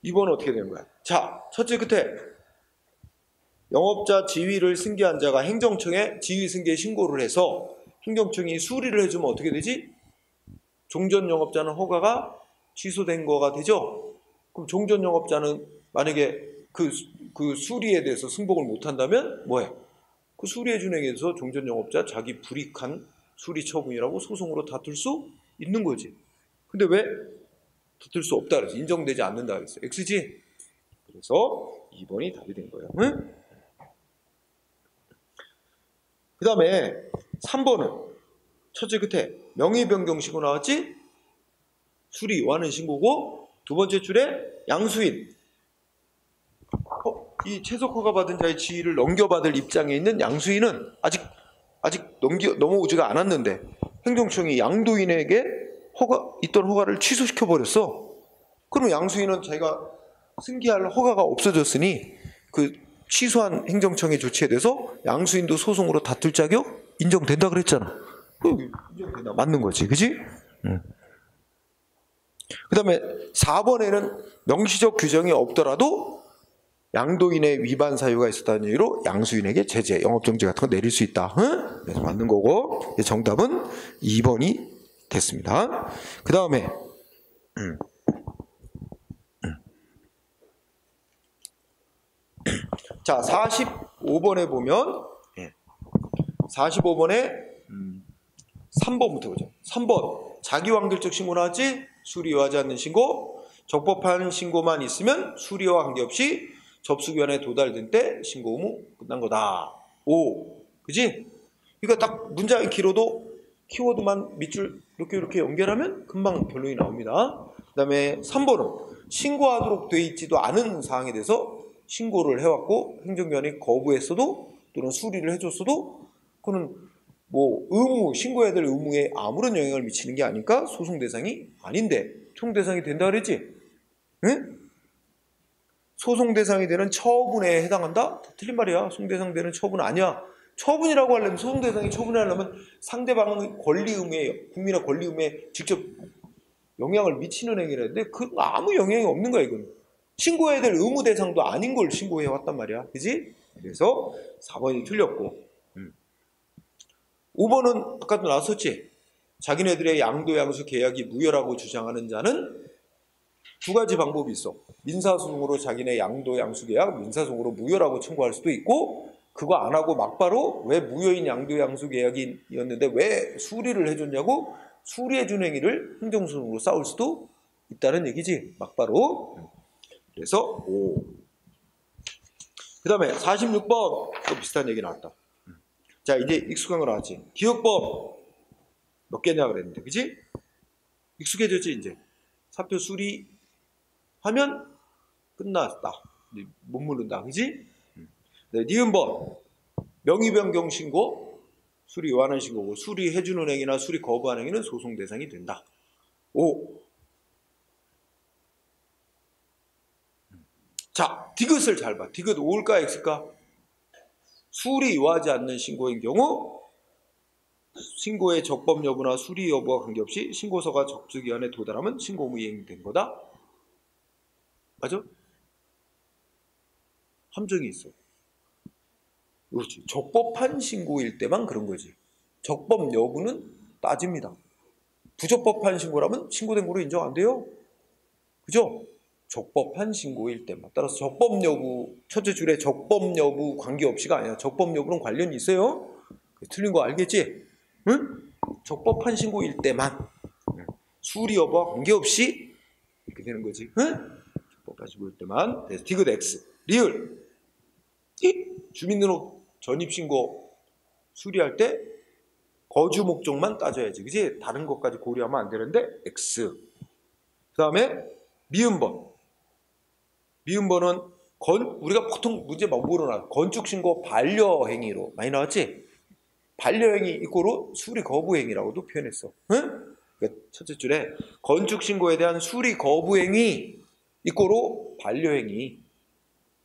2번은 어떻게 되는 거야? 자, 첫째 끝에 영업자 지위를 승계한 자가 행정청에 지위승계 신고를 해서 행정청이 수리를 해주면 어떻게 되지? 종전 영업자는 허가가 취소된 거가 되죠? 그럼 종전 영업자는 만약에 그 수리에 대해서 승복을 못한다면 뭐해? 그 수리해준 행위에 대해서 종전 영업자 자기 불이익한 수리 처분이라고 소송으로 다툴 수 있는 거지. 근데 왜 다툴 수 없다 그랬어? 인정되지 않는다 그랬어. X지? 그래서 2번이 답이 된 거예요. 응? 그 다음에 3번은 첫째 끝에 명의 변경 신고 나왔지? 수리 완은 신고고, 두 번째 줄에 양수인, 이 채석 허가 받은 자의 지위를 넘겨받을 입장에 있는 양수인은 아직 넘어오지가 않았는데 행정청이 양도인에게 있던 허가를 취소시켜 버렸어. 그럼 양수인은 자기가 승계할 허가가 없어졌으니 그 취소한 행정청의 조치에 대해서 양수인도 소송으로 다툴 자격 인정된다 그랬잖아. 인정된다. 맞는 거지. 그지? 그 다음에 4번에는 명시적 규정이 없더라도 양도인의 위반 사유가 있었다는 이유로 양수인에게 제재, 영업정지 같은 거 내릴 수 있다. 응? 그래서 맞는 거고, 정답은 2번이 됐습니다. 그 다음에 자, 45번에 보면 45번에 3번부터 보죠. 3번 자기완결적 신고 나왔지? 수리와 하지 않는 신고, 적법한 신고만 있으면 수리와 관계없이 접수기한에 도달된 때 신고 의무 끝난 거다. 5. 그지? 그러니까 딱 문장이 길어도 키워드만 밑줄 이렇게 연결하면 금방 결론이 나옵니다. 그 다음에 3번은 신고하도록 돼 있지도 않은 사항에 대해서 신고를 해왔고 행정기관이 거부했어도 또는 수리를 해줬어도 그는 뭐 신고해야 될 의무에 아무런 영향을 미치는 게 아니까 소송 대상이 아닌데 총 대상이 된다 그랬지? 응? 소송 대상이 되는 처분에 해당한다? 틀린 말이야. 소송 대상 되는 처분 아니야. 처분이라고 하려면, 소송 대상이 처분하려면 상대방의 권리 의무에, 국민의 권리 의무에 직접 영향을 미치는 행위라 했는데 그 아무 영향이 없는 거야. 이건 신고해야 될 의무 대상도 아닌 걸 신고해 왔단 말이야. 그지? 그래서 4번이 틀렸고 5번은 아까도 나왔었지. 자기네들의 양도 양수 계약이 무효라고 주장하는 자는 두 가지 방법이 있어. 민사소송으로 자기네 양도 양수 계약 민사소송으로 무효라고 청구할 수도 있고, 그거 안 하고 막바로 왜 무효인 양도 양수 계약이었는데 왜 수리를 해줬냐고 수리해준 행위를 행정소송으로 싸울 수도 있다는 얘기지. 막바로. 그래서 5. 그 다음에 46번 또 비슷한 얘기 나왔다. 자, 이제 익숙한 거 나왔지. 기억법 몇 개냐 그랬는데, 그지? 익숙해졌지 이제. 사표 수리하면 끝났다. 못 물른다, 그지? 네, 니은번 명의 변경 신고, 수리 완화 신고고, 수리해주는 행위나 수리 거부하는 행위는 소송 대상이 된다. 5. 자, 디귿을 잘 봐. 디귿 O일까 X일까? 수리 요하지 않는 신고인 경우 신고의 적법 여부나 수리 여부와 관계없이 신고서가 접수기한에 도달하면 신고 의무 이행된 거다. 맞아? 함정이 있어. 그렇지. 적법한 신고일 때만 그런 거지. 적법 여부는 따집니다. 부적법한 신고라면 신고된 거로 인정 안 돼요. 그죠? 적법한 신고일 때만. 따라서 적법 여부, 첫째 줄에 적법 여부 관계없이가 아니라 적법 여부는 관련이 있어요. 틀린 거 알겠지? 응? 적법한 신고일 때만. 수리 여부와 관계없이 이렇게 되는 거지. 응? 적법한 신고일 때만. 그래서 디귿 X. 리을. 주민등록 전입신고 수리할 때 거주 목적만 따져야지. 그지? 다른 것까지 고려하면 안 되는데 X. 그 다음에 미음번. 미음번은 우리가 보통 문제 막 물어나 건축신고 반려행위로 많이 나왔지? 반려행위 이꼬로 수리 거부행위라고도 표현했어. 응? 그러니까 첫째 줄에 건축신고에 대한 수리 거부행위 이꼬로 반려행위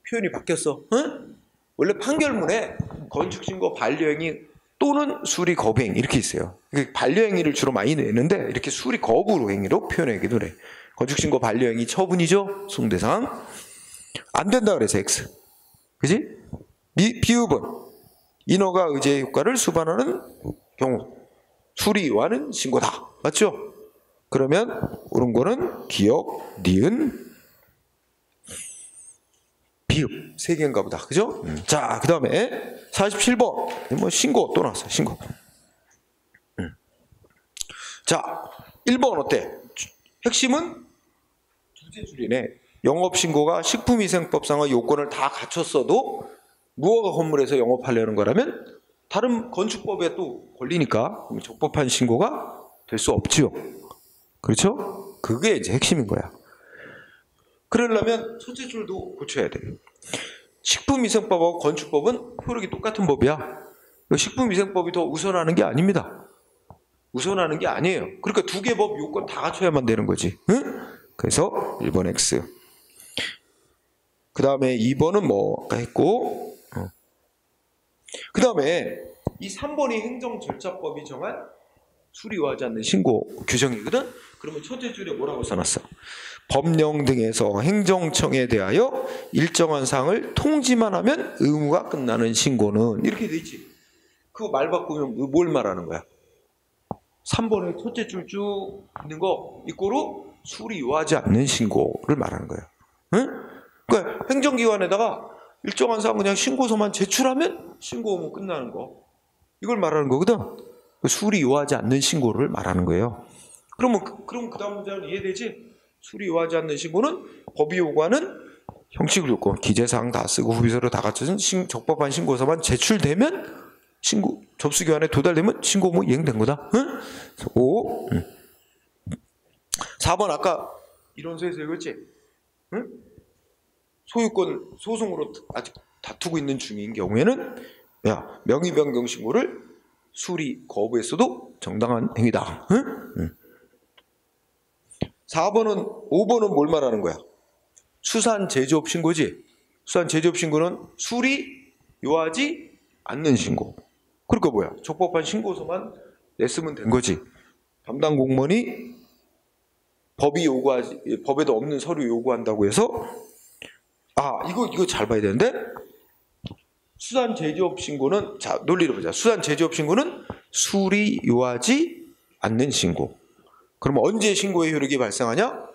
표현이 바뀌었어. 응? 원래 판결문에 건축신고 반려행위 또는 수리 거부행위 이렇게 있어요. 반려행위를 주로 많이 내는데 이렇게 수리 거부 행위로 표현하기도 해. 건축신고 반려행위 처분이죠. 수응대상. 안 된다 그래서 X. 그지? 비읍은 인허가 의제 효과를 수반하는 경우 수리와는 신고다. 맞죠? 그러면 옳은 거는 기역, 니은, 비읍 세 개인가 보다. 그죠? 자, 그 다음에 47번. 뭐 신고 또 나왔어요. 신고. 자, 1번 어때? 핵심은 둘째 줄이네. 영업신고가 식품위생법상의 요건을 다 갖췄어도 무허가 건물에서 영업하려는 거라면 다른 건축법에 또 걸리니까 적법한 신고가 될 수 없지요. 그렇죠? 그게 이제 핵심인 거야. 그러려면 첫째 줄도 고쳐야 돼요. 식품위생법하고 건축법은 효력이 똑같은 법이야. 식품위생법이 더 우선하는 게 아닙니다. 우선하는 게 아니에요. 그러니까 두 개 법 요건 다 갖춰야만 되는 거지. 응? 그래서 1번 X. 그 다음에 2번은 뭐 아까 했고, 그 다음에 이 3번이 행정절차법이 정한 수리하지 않는 신고 규정이거든. 그러면 첫째 줄에 뭐라고 써놨어? 법령 등에서 행정청에 대하여 일정한 사항을 통지만 하면 의무가 끝나는 신고는 이렇게 돼 있지. 그거 말 바꾸면 뭘 말하는 거야? 3번에 첫째 줄 쭉 있는 거 이꼬로 수리하지 않는 신고를 말하는 거야. 응? 그러니까 행정기관에다가 일정한 사항 그냥 신고서만 제출하면 신고 의무 끝나는 거. 이걸 말하는 거거든. 수리하지 않는 신고를 말하는 거예요. 그럼 그 다음 문제는 이해되지? 수리하지 않는 신고는 법이 요구하는 형식 조건, 기재사항 다 쓰고 후비서로 다 갖춰진 적법한 신고서만 제출되면 신고 접수기한에 도달되면 신고 의무 이행된 거다. 응? 5. 4번 아까 이론서에서 읽었지? 응? 소유권 소송으로 아직 다투고 있는 중인 경우에는 명의 변경 신고를 수리 거부했어도 정당한 행위다. 응? 5번은 뭘 말하는 거야? 수산 제조업 신고지. 수산 제조업 신고는 수리하지 않는 신고. 그러니까 뭐야? 적법한 신고서만 냈으면 된 거지. 담당 공무원이 법에도 없는 서류 요구한다고 해서 이거 잘 봐야 되는데 수산 제조업 신고는 자 논리를 보자. 수산 제조업 신고는 수리하지 않는 신고. 그럼 언제 신고의 효력이 발생하냐?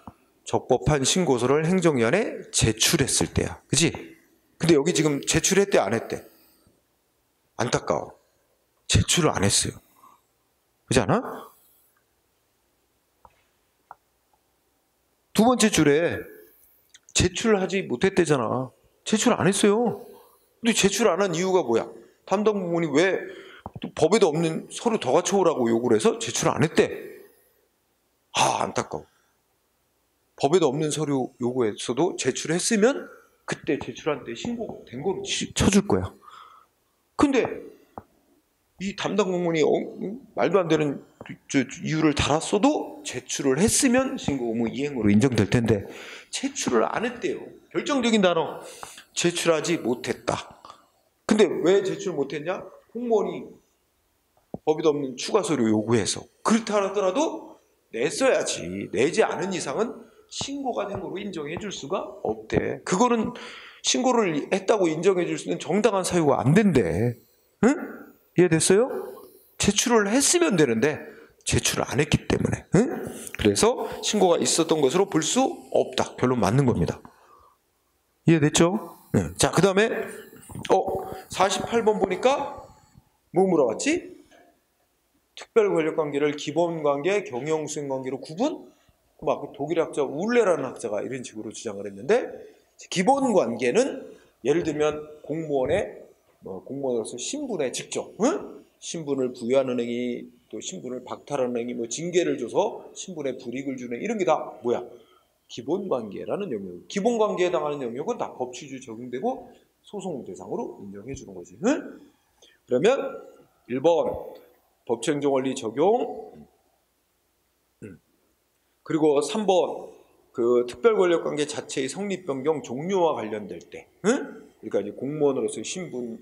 적법한 신고서를 행정기관에 제출했을 때야. 그치? 근데 여기 지금 제출했대 안 했대? 안타까워. 제출을 안 했어요. 그렇지 않아? 두 번째 줄에 제출하지 못했대잖아. 제출 안 했어요. 근데 제출 안 한 이유가 뭐야? 담당 공무원이 왜 법에도 없는 서류 더 갖춰오라고 요구를 해서 제출 안 했대? 안타까워. 법에도 없는 서류 요구했어도 제출했으면 그때 제출한 때 신고된 거로 쳐줄 거야. 근데 이 담당 공무원이 말도 안 되는 이유를 달았어도 제출을 했으면 신고 의무 이행으로 인정될 텐데 제출을 안 했대요. 결정적인 단어 제출하지 못했다. 근데 왜 제출 못했냐? 공무원이 법에도 없는 추가 서류 요구해서. 그렇다 하더라도 냈어야지. 내지 않은 이상은 신고가 된 거로 인정해 줄 수가 없대. 그거는 신고를 했다고 인정해 줄 수 있는 정당한 사유가 안 된대. 응? 이해됐어요? 제출을 했으면 되는데 제출을 안 했기 때문에. 응? 그래서 신고가 있었던 것으로 볼 수 없다. 결론 맞는 겁니다. 이해됐죠? 네. 자, 그 다음에 48번 보니까 뭐 물어봤지? 특별 권력관계를 기본관계, 경영수행관계로 구분? 막 독일 학자 울레라는 학자가 이런 식으로 주장을 했는데, 기본관계는 예를 들면 공무원으로서 신분에 직접, 응? 신분을 부여하는 행위, 또 신분을 박탈하는 행위, 징계를 줘서 신분에 불이익을 주는 행위, 이런 게 다 뭐야? 기본관계라는 영역. 기본관계에 해당하는 영역은 다 법치주의 적용되고 소송 대상으로 인정해 주는 거지. 응? 그러면 1번 법치행정원리 적용, 그리고 3번 그 특별권력관계 자체의 성립 변경 종료와 관련될 때, 응? 그러니까 이제 공무원으로서 신분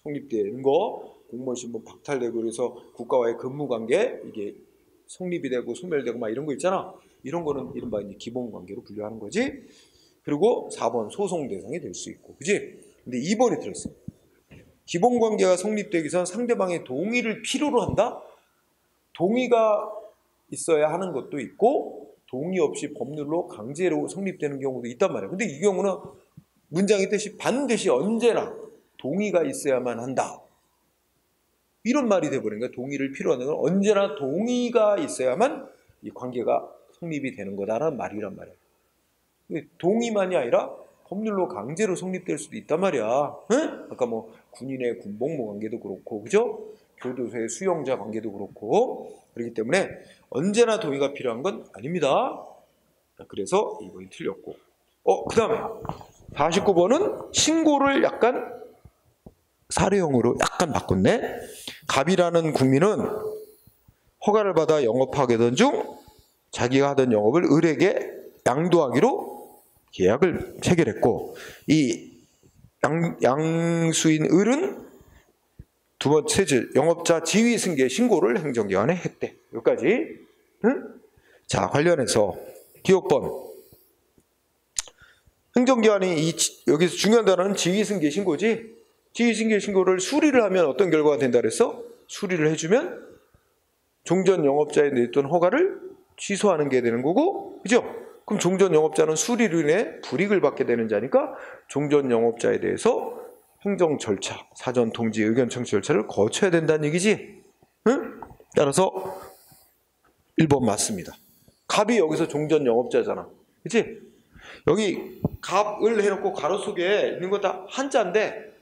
성립되는 거, 공무원 신분 박탈되고 그래서 국가와의 근무관계 이게 성립이 되고 소멸되고 막 이런 거 있잖아. 이런 거는 이른바 이제 기본관계로 분류하는 거지. 그리고 4번 소송 대상이 될 수 있고, 그지? 근데 2번이 들었어. 기본관계가 성립되기 전 상대방의 동의를 필요로 한다? 동의가 있어야 하는 것도 있고 동의 없이 법률로 강제로 성립되는 경우도 있단 말이야. 근데 이 경우는 문장의 뜻이 반드시 언제나 동의가 있어야만 한다. 이런 말이 돼버린 거야. 동의를 필요로 하는 건 언제나 동의가 있어야만 이 관계가 성립이 되는 거다라는 말이란 말이야. 동의만이 아니라 법률로 강제로 성립될 수도 있단 말이야. 응? 아까 군인의 군복무 관계도 그렇고, 그죠? 교도소의 수용자 관계도 그렇고, 그렇기 때문에 언제나 동의가 필요한 건 아닙니다. 그래서 이번이 틀렸고. 그 다음에 49번은 신고를 약간 사례형으로 약간 바꿨네. 갑이라는 국민은 허가를 받아 영업하게 된 중 자기가 하던 영업을 을에게 양도하기로 계약을 체결했고, 이 양수인 을은 두 번째 영업자 지위 승계 신고를 행정기관에 했대. 여기까지. 응? 자, 관련해서 기억번. 행정기관이 여기서 중요한 단어는 지위 승계 신고지. 지위 승계 신고를 수리를 하면 어떤 결과가 된다 그랬어? 수리를 해주면 종전 영업자에 냈던 허가를 취소하는 게 되는 거고, 그죠? 그럼 종전 영업자는 수리로 인해 불이익을 받게 되는 자니까 종전 영업자에 대해서 행정 절차, 사전 통지, 의견 청취 절차를 거쳐야 된다는 얘기지. 응? 따라서 1번 맞습니다. 갑이 여기서 종전 영업자잖아. 그치? 여기 갑을 해놓고 가로 속에 있는 거 다 한자인데,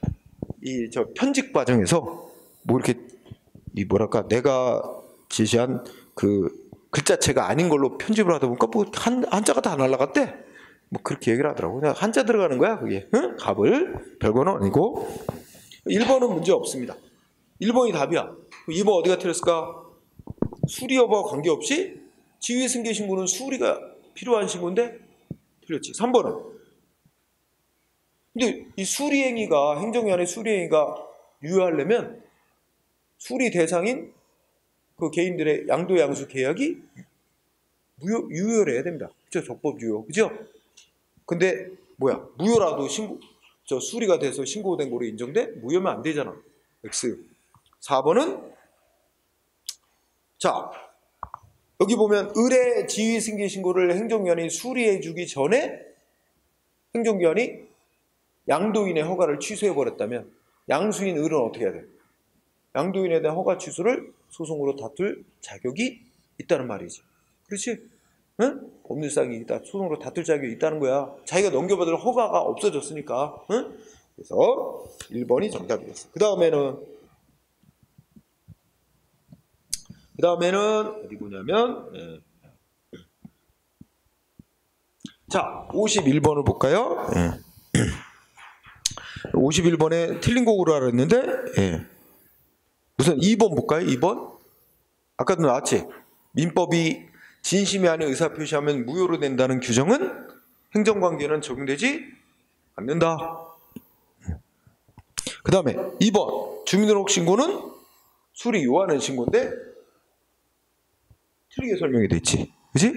저 편집 과정에서 이렇게 뭐랄까 내가 제시한 그 글자체가 아닌 걸로 편집을 하다 보니까 한자가 다 날라갔대. 그렇게 얘기를 하더라고. 그냥 한자 들어가는 거야, 그게. 응? 갑을. 별거는 아니고. 1번은 문제 없습니다. 1번이 답이야. 2번 어디가 틀렸을까? 수리 여부와 관계없이 지위 승계 신고는 수리가 필요한 신고인데 틀렸지. 3번은. 근데 이 수리행위가, 행정기관의 수리행위가 유효하려면 수리 대상인 그 개인들의 양도 양수 계약이 유효해야 됩니다. 그죠? 적법 유효. 그죠? 근데 무효라도 수리가 돼서 신고된 거로 인정돼? 무효면 안 되잖아. X. 4번은 자, 여기 보면 을의 지위 승계 신고를 행정기관이 수리해 주기 전에 행정기관이 양도인의 허가를 취소해 버렸다면 양수인 을은 어떻게 해야 돼? 양도인에 대한 허가 취소를 소송으로 다툴 자격이 있다는 말이지. 그렇지? 응? 법률상이 있다. 소송으로 다툴 자격이 있다는 거야. 자기가 넘겨받을 허가가 없어졌으니까. 응? 그래서 1번이 정답이었어. 그 다음에는 어디 보냐면 자, 51번을 볼까요? 51번에 틀린 곡으로 알았는데 우선 2번 볼까요? 2번? 아까도 나왔지? 민법이 진심이 아닌 의사표시하면 무효로 된다는 규정은 행정관계는 적용되지 않는다. 그 다음에 2번 주민등록 신고는 수리 요하는 신고인데 틀리게 설명이 돼 있지. 그치?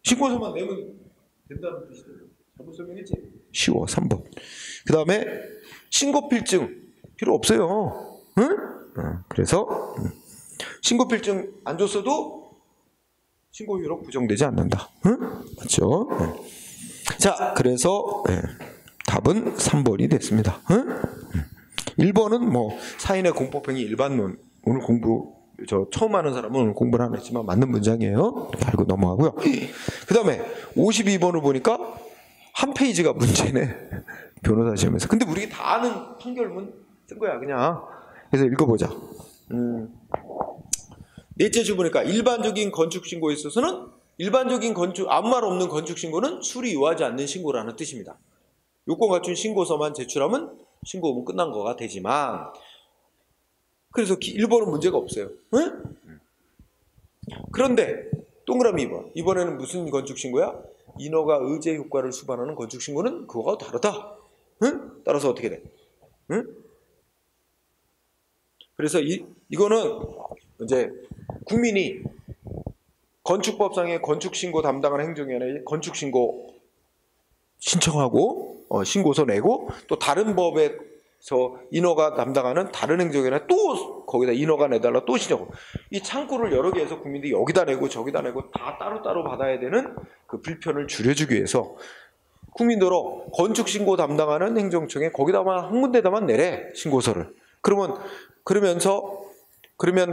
신고서만 내면 된다는 뜻이잖아. 잘못 설명했지? 쉬워. 3번. 그 다음에 신고필증 필요 없어요. 응? 그래서 신고필증 안 줬어도 신고 효력 부정되지 않는다. 응? 맞죠? 자, 그래서 답은 3번이 됐습니다. 응? 1번은 뭐 사인의 공법행위 일반론, 오늘 공부 저 처음 하는 사람은 오늘 공부를 안 했지만 맞는 문장이에요. 이렇게 알고 넘어가고요. 그 다음에 52번을 보니까 한 페이지가 문제네. 변호사 시험에서. 근데 우리 다 아는 판결문 쓴 거야 그냥. 그래서 읽어보자. 넷째 주 보니까 일반적인 건축신고에 있어서는 일반적인 아무 말 없는 건축신고는 수리 요하지 않는 신고라는 뜻입니다. 요건 갖춘 신고서만 제출하면 신고 의무 끝난 거가 되지만, 그래서 1번은 문제가 없어요. 응? 그런데 동그라미 2번. 이번에는 무슨 건축신고야? 인허가 의제 효과를 수반하는 건축신고는 그거와 다르다. 응? 따라서 어떻게 돼? 응? 그래서 이거는 이제 국민이 건축법상의 건축신고 담당하는 행정위원회에 건축신고 신청하고 신고서 내고, 또 다른 법에서 인허가 담당하는 다른 행정위원회 또 거기다 인허가 내달라 또 신청하고, 이 창구를 여러 개 해서 국민들이 여기다 내고 저기다 내고 다 따로따로 받아야 되는 그 불편을 줄여주기 위해서 국민들로 건축신고 담당하는 행정청에 거기다만 한 군데다만 내래 신고서를. 그러면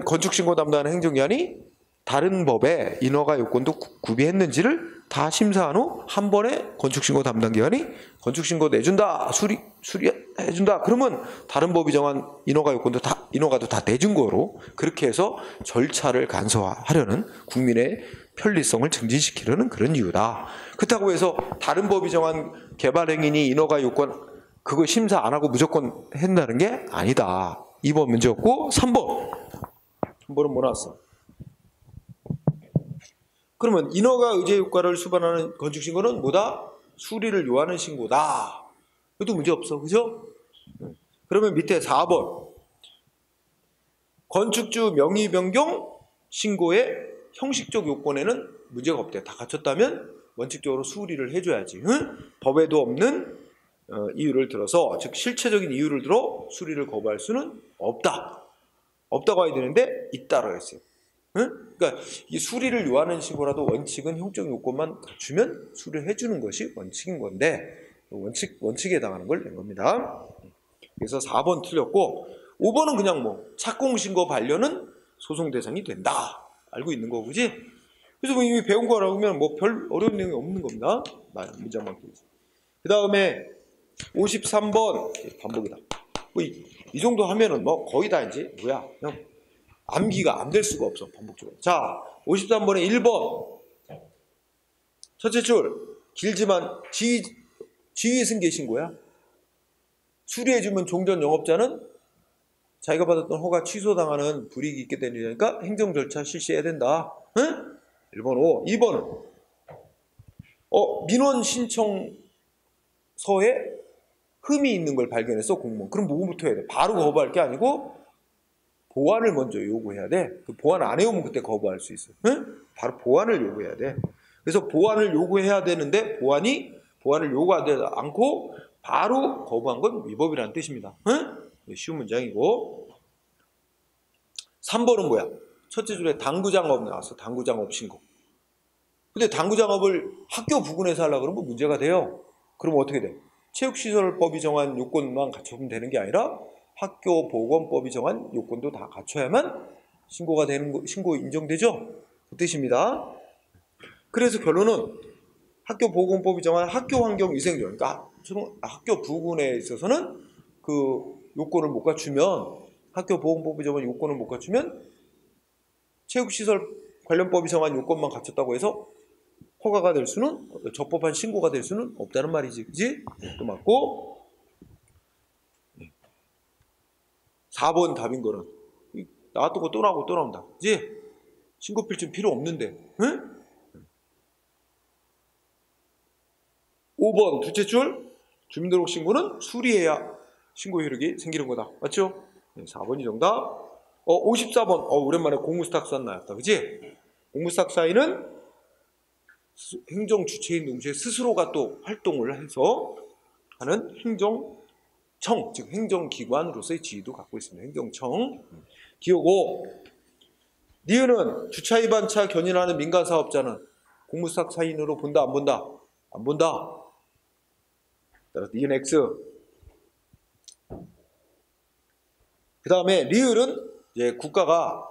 건축신고 담당하는 행정기관이 다른 법에 인허가 요건도 구비했는지를 다 심사한 후 한 번에 건축신고 담당기관이 건축신고 내준다, 수리해준다. 그러면 다른 법이 정한 인허가도 다 내준 거로, 그렇게 해서 절차를 간소화하려는, 국민의 편리성을 증진시키려는 그런 이유다. 그렇다고 해서 다른 법이 정한 개발행위니 인허가 요건 그거 심사 안 하고 무조건 한다는 게 아니다. 2번 문제였고, 3번은 뭐 나왔어? 그러면 인허가 의제 효과를 수반하는 건축신고는 뭐다? 수리를 요하는 신고다. 이것도 문제 없어. 그죠? 그러면 밑에 4번. 건축주 명의 변경 신고의 형식적 요건에는 문제가 없대. 다 갖췄다면 원칙적으로 수리를 해줘야지. 응? 법에도 없는 이유를 들어서, 즉 실체적인 이유를 들어 수리를 거부할 수는 없다. 없다고 해야 되는데 있다라고 했어요. 응? 그러니까 이 수리를 요하는 신고라도 원칙은 형적 요건만 갖추면 수리를 해주는 것이 원칙인 건데, 원칙에 해당하는 걸 낸 겁니다. 그래서 4번 틀렸고, 5번은 그냥 뭐 착공신고 반려는 소송 대상이 된다. 알고 있는 거, 그지? 그래서 뭐 이미 배운 거라고 하면 뭐 별 어려운 내용이 없는 겁니다. 문장만 보세요. 그 다음에 53번 반복이다. 뭐 이 정도 하면은 뭐 거의 다 이제 뭐야, 그냥 암기가 안 될 수가 없어, 반복적으로. 자, 53번에 1번. 첫째 줄, 길지만 지위 승계 신고야. 수리해주면 종전 영업자는 자기가 받았던 허가 취소당하는 불이익이 있게 되니까 행정 절차 실시해야 된다. 응? 1번 5. 2번은 민원 신청서에 흠이 있는 걸 발견했어, 공무원. 그럼 뭐부터 해야 돼? 바로 거부할 게 아니고 보완을 먼저 요구해야 돼. 그 보완 안 해오면 그때 거부할 수 있어. 응? 바로 보완을 요구해야 돼. 그래서 보완을 요구해야 되는데 보완을 요구하지 않고 바로 거부한 건 위법이라는 뜻입니다. 응? 쉬운 문장이고. 3번은 뭐야? 첫째 줄에 당구장업 나왔어. 당구장업 신고. 근데 당구장업을 학교 부근에서 하려고 그러면 문제가 돼요. 그럼 어떻게 돼? 체육시설법이 정한 요건만 갖추면 되는 게 아니라 학교보건법이 정한 요건도 다 갖춰야만 신고가 되는 거, 신고 인정되죠? 그 뜻입니다. 그래서 결론은 학교보건법이 정한 학교환경위생조, 그러니까 학교 부근에 있어서는 그 요건을 못 갖추면, 학교보건법이 정한 요건을 못 갖추면 체육시설 관련법이 정한 요건만 갖췄다고 해서 허가가 될 수는, 적법한 신고가 될 수는 없다는 말이지. 그지? 또 맞고. 4번 답인 거는 나왔던 거 또 나오고 또 나온다. 그지? 신고필증 필요 없는데. 응? 5번 둘째 줄, 주민등록 신고는 수리해야 신고 효력이 생기는 거다. 맞죠? 4번이 정답. 54번. 오랜만에 공무스탁사인 나왔다. 그지? 공무스탁사인은 행정 주체인 동시에 스스로가 또 활동을 해서 하는 행정청, 즉 행정기관으로서의 지위도 갖고 있습니다. 행정청. 기억 5. 니은은 주차 위반차 견인하는 민간 사업자는 공무상 사인으로 본다 안 본다? 안 본다. 따라서 니은 X. 그 다음에 리을은 이제 국가가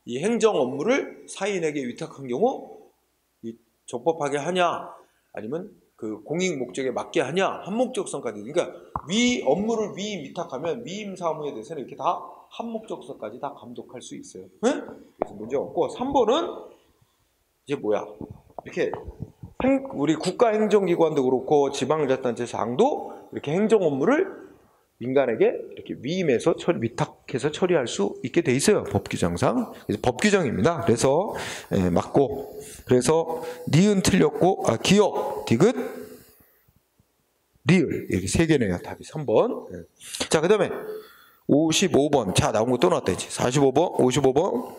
이 행정 업무를 사인에게 위탁한 경우 이 적법하게 하냐 아니면 그 공익 목적에 맞게 하냐 한목적성까지. 그러니까 위 업무를 위탁하면 위임 사무에 대해서는 이렇게 다 한목적성까지 다 감독할 수 있어요. 네? 그래서 문제 없고 3번은 이제 뭐야? 이렇게 우리 국가행정기관도 그렇고 지방자치단체장도 이렇게 행정 업무를 민간에게 이렇게 위임해서 위탁해서 처리할 수 있게 돼 있어요. 법 규정상. 그래서 법 규정입니다. 그래서 맞고. 그래서 니은 틀렸고 기역, 디귿, 리을 이렇게 세 개네요. 답이 3번. 자, 그다음에 55번. 자, 나온 거 또 나왔다 이제. 45번, 55번.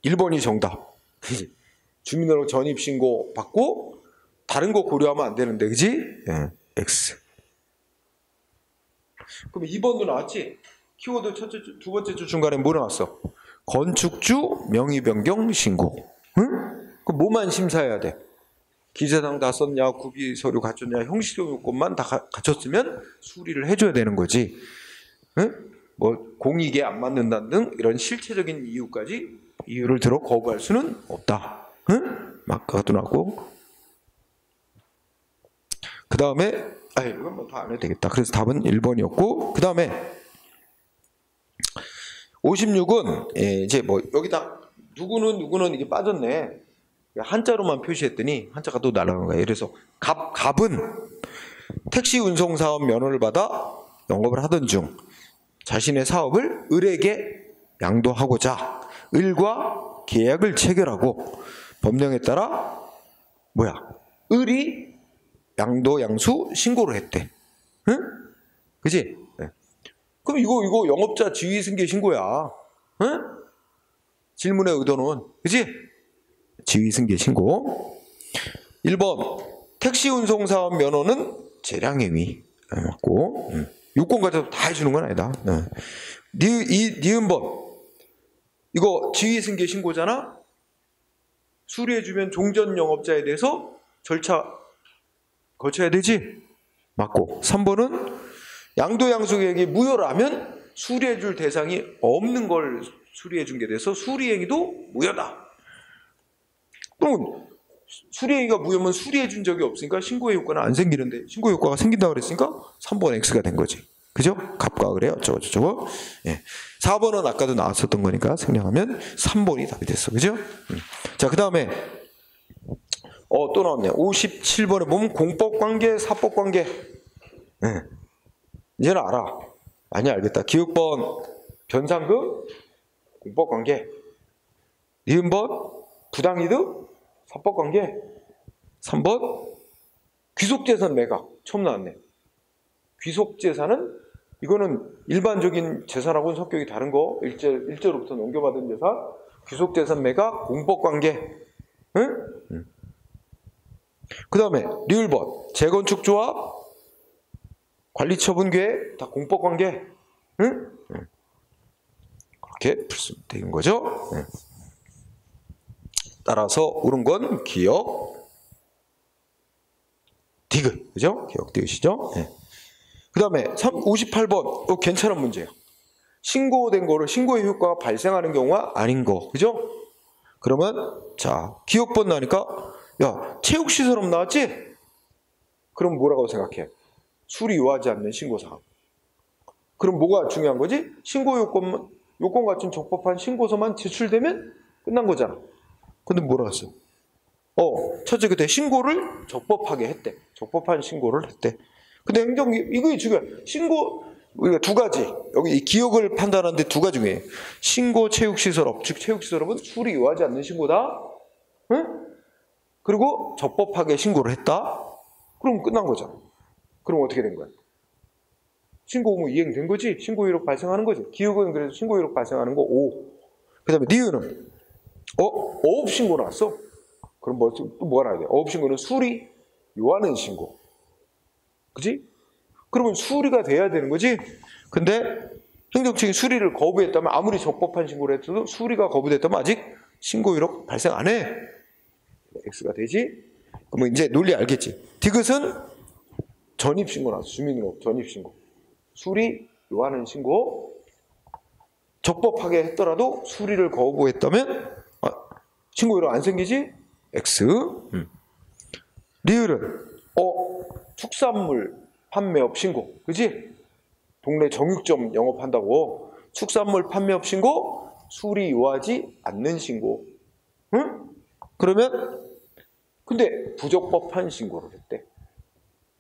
1번이 정답. 주민등록 전입신고 받고 다른 거 고려하면 안 되는데, 그지? X. 그럼 2번도 나왔지? 키워드 두 번째 줄 중간에 뭐 나왔어? 건축주 명의 변경 신고. 응? 그럼 뭐만 심사해야 돼? 기재사항 다 썼냐, 구비 서류 갖췄냐, 형식적 요건만 다 갖췄으면 수리를 해줘야 되는 거지. 응? 뭐 공익에 안 맞는다는 등 이런 실체적인 이유를 들어 거부할 수는 없다. 응? 마크가 나고. 그 다음에 이건 뭐 다 안 해도 되겠다. 그래서 답은 1번이었고, 그 다음에 56은 이제 뭐 여기다 누구는 이게 빠졌네. 한자로만 표시했더니 한자가 또 날아간 거예요. 그래서 갑은 택시 운송 사업 면허를 받아 영업을 하던 중 자신의 사업을 을에게 양도하고자 을과 계약을 체결하고 법령에 따라 을이 양도 양수 신고를 했대. 응? 그지? 네. 그럼 이거 영업자 지위 승계 신고야. 응? 질문의 의도는 그지? 지위 승계 신고. 1번 택시 운송 사업 면허는 재량행위 맞고 요건 가지고 다 해주는 건 아니다. 니은번 이거 지위 승계 신고잖아. 수리해주면 종전 영업자에 대해서 절차 거쳐야 되지? 맞고. 3번은 양도 양수 계획이 무효라면 수리해줄 대상이 없는 걸 수리해준 게 돼서 수리행위도 무효다. 그럼 수리행위가 무효면 수리해준 적이 없으니까 신고의 효과는 안 생기는데 신고의 효과가 생긴다고 그랬으니까 3번 X가 된 거지. 그죠? 갑과 그래요. 저거. 예. 4번은 아까도 나왔었던 거니까 생략하면 3번이 답이 됐어. 그죠? 자, 그 다음에 또 나왔네. 57번에 보면 공법관계, 사법관계. 네. 이제는 알아. 많이 알겠다. 기획번, 변상금, 공법관계. 니은번, 부당이득, 사법관계. 3번, 귀속재산 매각. 처음 나왔네. 귀속재산은 이거는 일반적인 재산하고는 성격이 다른 거. 일제로부터 넘겨받은 재산, 귀속재산 매각, 공법관계. 응? 그 다음에 리을번 재건축조합 관리처분계획 다 공법관계. 응? 그렇게 풀수면 되는 거죠. 따라서 옳은 건 기역 디귿. 그죠? 기역 디귿이죠. 그 다음에 58번 괜찮은 문제예요. 신고된 거를 신고의 효과가 발생하는 경우가 아닌 거. 그죠? 그러면 자 기역번 나니까 야, 체육시설업 나왔지? 그럼 뭐라고 생각해? 수리 요하지 않는 신고사항. 그럼 뭐가 중요한 거지? 신고 요건 갖춘 적법한 신고서만 제출되면 끝난 거잖아. 근데 뭐라고 했어? 첫째 그때 신고를 적법하게 했대. 적법한 신고를 했대. 근데 이거 중요해. 우리가 두 가지. 여기 이 기억을 판단하는데 두 가지 중요해. 신고 체육시설업, 즉 체육시설업은 수리 요하지 않는 신고다. 응? 그리고 적법하게 신고를 했다. 그럼 끝난 거잖아. 그럼 어떻게 된 거야? 신고 의무 이행된 거지? 신고 이력 발생하는 거지? 기억은 그래서 신고 이력 발생하는 거 O. 그 다음에 니은은 어업 신고 나왔어. 그럼 또 뭐가 나와야 돼? 어업 신고는 수리 요하는 신고. 그지? 그러면 수리가 돼야 되는 거지? 근데 행정청이 수리를 거부했다면 아무리 적법한 신고를 했어도 수리가 거부됐다면 아직 신고 이력 발생 안 해. X가 되지? 그러면 이제 논리 알겠지? 디귿은 전입신고 나왔어. 주민등록 전입신고. 수리 요하는 신고. 적법하게 했더라도 수리를 거부했다면 신고 이력 안 생기지? X. 리을은 축산물 판매업 신고. 그지? 동네 정육점 영업한다고 축산물 판매업 신고, 수리 요하지 않는 신고. 응? 그러면 근데 부적법한 신고를 했대.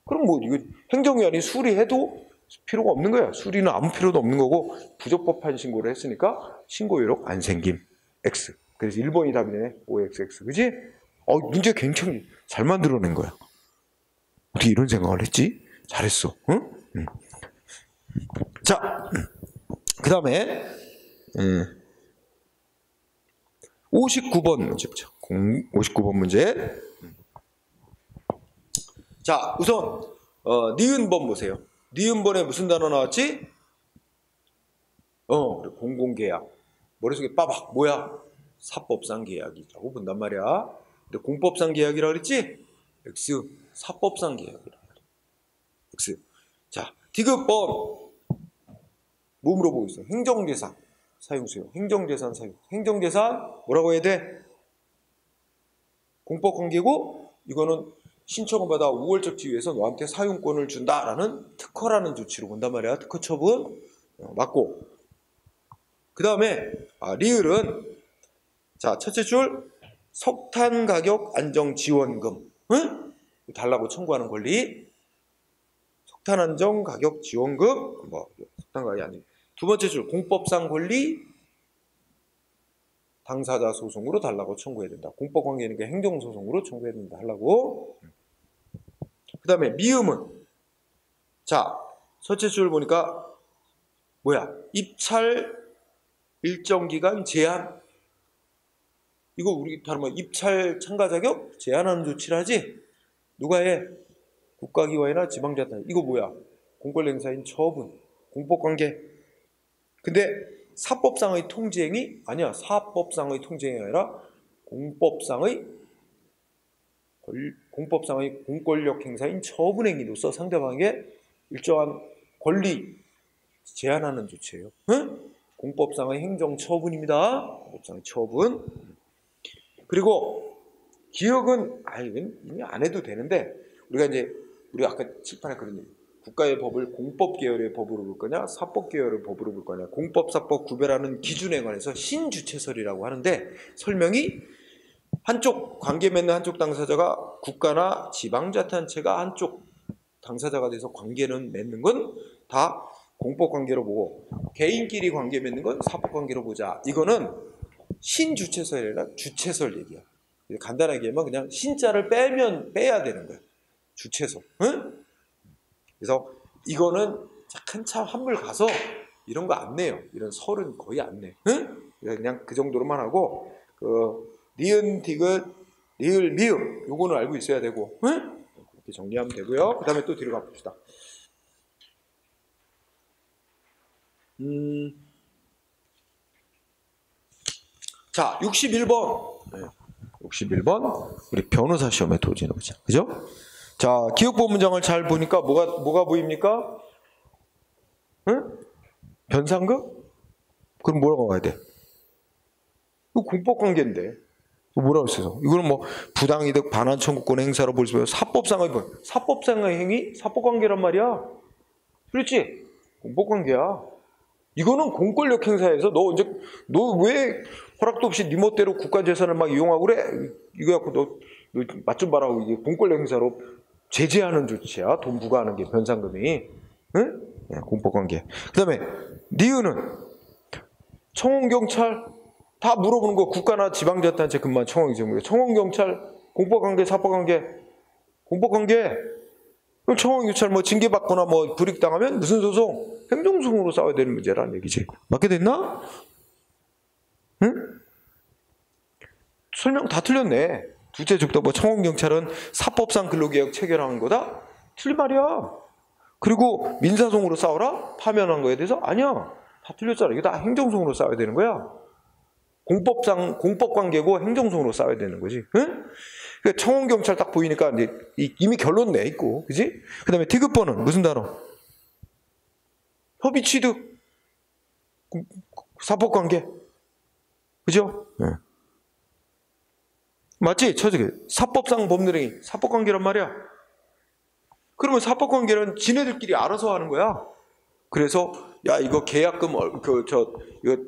그럼 뭐 이거 행정위원이 수리해도 필요가 없는 거야. 수리는 아무 필요도 없는 거고 부적법한 신고를 했으니까 신고 요력 안 생김. X. 그래서 1번이 답이네. OXX. 그지? 문제 굉장히 잘 만들어낸 거야. 어떻게 이런 생각을 했지? 잘했어. 응? 자, 그 다음에 59번 문제 보자. 59번 문제. 자, 우선 니은번 보세요. 니은번에 무슨 단어 나왔지? 그래, 공공계약. 머릿속에 빠박 뭐야? 사법상 계약이라고 본단 말이야. 근데 공법상 계약이라 그랬지? X. 사법상 계약이라 그래. X. 자, 디귿번 뭐 물어보고 있어? 행정재산 사용수요. 행정재산 사용. 행정재산 뭐라고 해야 돼? 공법관계고 이거는 신청을 받아 우월적 지위에서 너한테 사용권을 준다라는 특허라는 조치로 본단 말이야. 특허 처분 맞고. 그 다음에 리을은 자 첫째 줄 석탄 가격 안정 지원금. 응? 달라고 청구하는 권리. 석탄 안정 가격 지원금 석탄 가격이 아니고 두 번째 줄 공법상 권리 당사자 소송으로 달라고 청구해야 된다. 공법 관계는 행정소송으로 청구해야 된다 하려고. 그 다음에 미음은 자 첫째 줄 보니까 뭐야? 입찰 일정 기간 제한. 이거 우리 다른 말 입찰 참가 자격 제한하는 조치를 하지. 누가 해? 국가기관이나 지방자치단. 이거 뭐야? 공권행사인 처분, 공법관계. 근데 사법상의 통지행위? 아니야. 사법상의 통지행위 아니라 공법상의 공권력 행사인 처분행위로서 상대방에게 일정한 권리 제한하는 조치예요. 응? 공법상의 행정처분입니다. 공법상의 처분. 그리고 기억은 이미 안 해도 되는데 우리가 아까 칠판에 그런 얘기. 국가의 법을 공법 계열의 법으로 볼 거냐, 사법 계열의 법으로 볼 거냐. 공법, 사법 구별하는 기준에 관해서 신주체설이라고 하는데 설명이 한쪽 관계 맺는 한쪽 당사자가 국가나 지방자치단체가 한쪽 당사자가 돼서 관계는 맺는 건 다 공법 관계로 보고 개인끼리 관계 맺는 건 사법 관계로 보자. 이거는 신주체설이 아니라 주체설 얘기야. 간단하게 하면 그냥 신자를 빼야 되는 거야. 주체설. 응? 그래서 이거는 한참 한물 가서 이런 거 안 내요. 이런 설은 거의 안 내. 응? 그냥 그 정도로만 하고 니은, 디귿, 리을, 미음 요거는 알고 있어야 되고. 응? 이렇게 정리하면 되고요. 그 다음에 또 뒤로 가봅시다. 자, 61번. 61번. 우리 변호사 시험에 도전해보자. 그죠? 자, 기억법 문장을 잘 보니까 뭐가 보입니까? 응? 변상급? 그럼 뭐라고 가야 돼? 이거 공법관계인데. 뭐라고 했어? 이거는 뭐 부당이득 반환 청구권 행사로 볼 수 있어요. 사법상의 행위? 사법관계란 말이야. 그렇지? 공법관계야. 이거는 공권력 행사에서 너 왜 허락도 없이 네 멋대로 국가 재산을 막 이용하고 그래? 이거 갖고 너 맛 좀 봐라. 이게 공권력 행사로 제재하는 조치야. 돈 부과하는 게 변상금이. 응? 네, 공법관계. 그 다음에 니은은 청원경찰 다 물어보는 거. 국가나 지방자치단체 근무한 청원경찰. 청원경찰 공법관계, 사법관계. 공법관계. 그럼 청원경찰 징계받거나 불이익당하면 무슨 소송? 행정소송으로 싸워야 되는 문제라는 얘기지. 맞게 됐나? 응? 설명 다 틀렸네. 둘째 적도 청원경찰은 사법상 근로개혁 체결하는 거다? 틀린 말이야. 그리고 민사소송으로 싸워라? 파면한 거에 대해서? 아니야. 다 틀렸잖아. 이거 다 행정소송으로 싸워야 되는 거야. 공법 관계고 행정소송으로 싸워야 되는 거지. 응? 그러니까 청원경찰 딱 보이니까 이제 이미 결론 내 있고, 그지? 그 다음에 디귿번은 무슨 단어? 협의취득, 사법관계, 그죠? 네. 맞지? 처지게 사법상 법률행위, 사법관계란 말이야. 그러면 사법관계는 지네들끼리 알아서 하는 거야. 그래서 야 이거 계약금 이거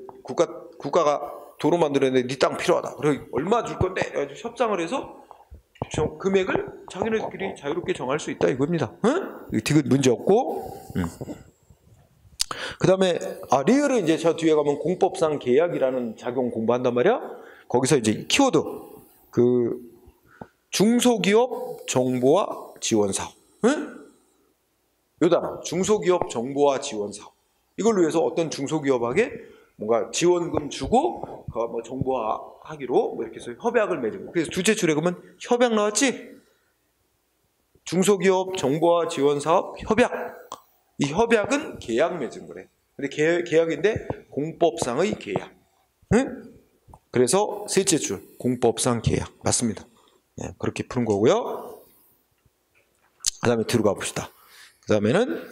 국가가 도로 만들었는데 네 땅 필요하다. 그래 얼마 줄 건데 협상을 해서 금액을 자기네들끼리 자유롭게 정할 수 있다 이겁니다. 응? 디귿 문제 없고. 그 다음에 리을은 이제 저 뒤에 가면 공법상 계약이라는 작용 공부한단 말이야. 거기서 이제 키워드 그 중소기업 정보화 지원 사업. 응? 요 단어 중소기업 정보화 지원 사업. 이걸 위해서 어떤 중소기업에게 뭔가 지원금 주고 뭐 정보화하기로 뭐 이렇게 해서 협약을 맺은 거. 그래서 두째 줄에 그러면 협약 나왔지? 중소기업 정보화 지원 사업 협약. 이 협약은 계약 맺은 거래. 근데 계약인데 공법상의 계약. 응? 그래서 셋째 줄 공법상 계약 맞습니다. 네, 그렇게 푸는 거고요. 그 다음에 들어가 봅시다. 그 다음에는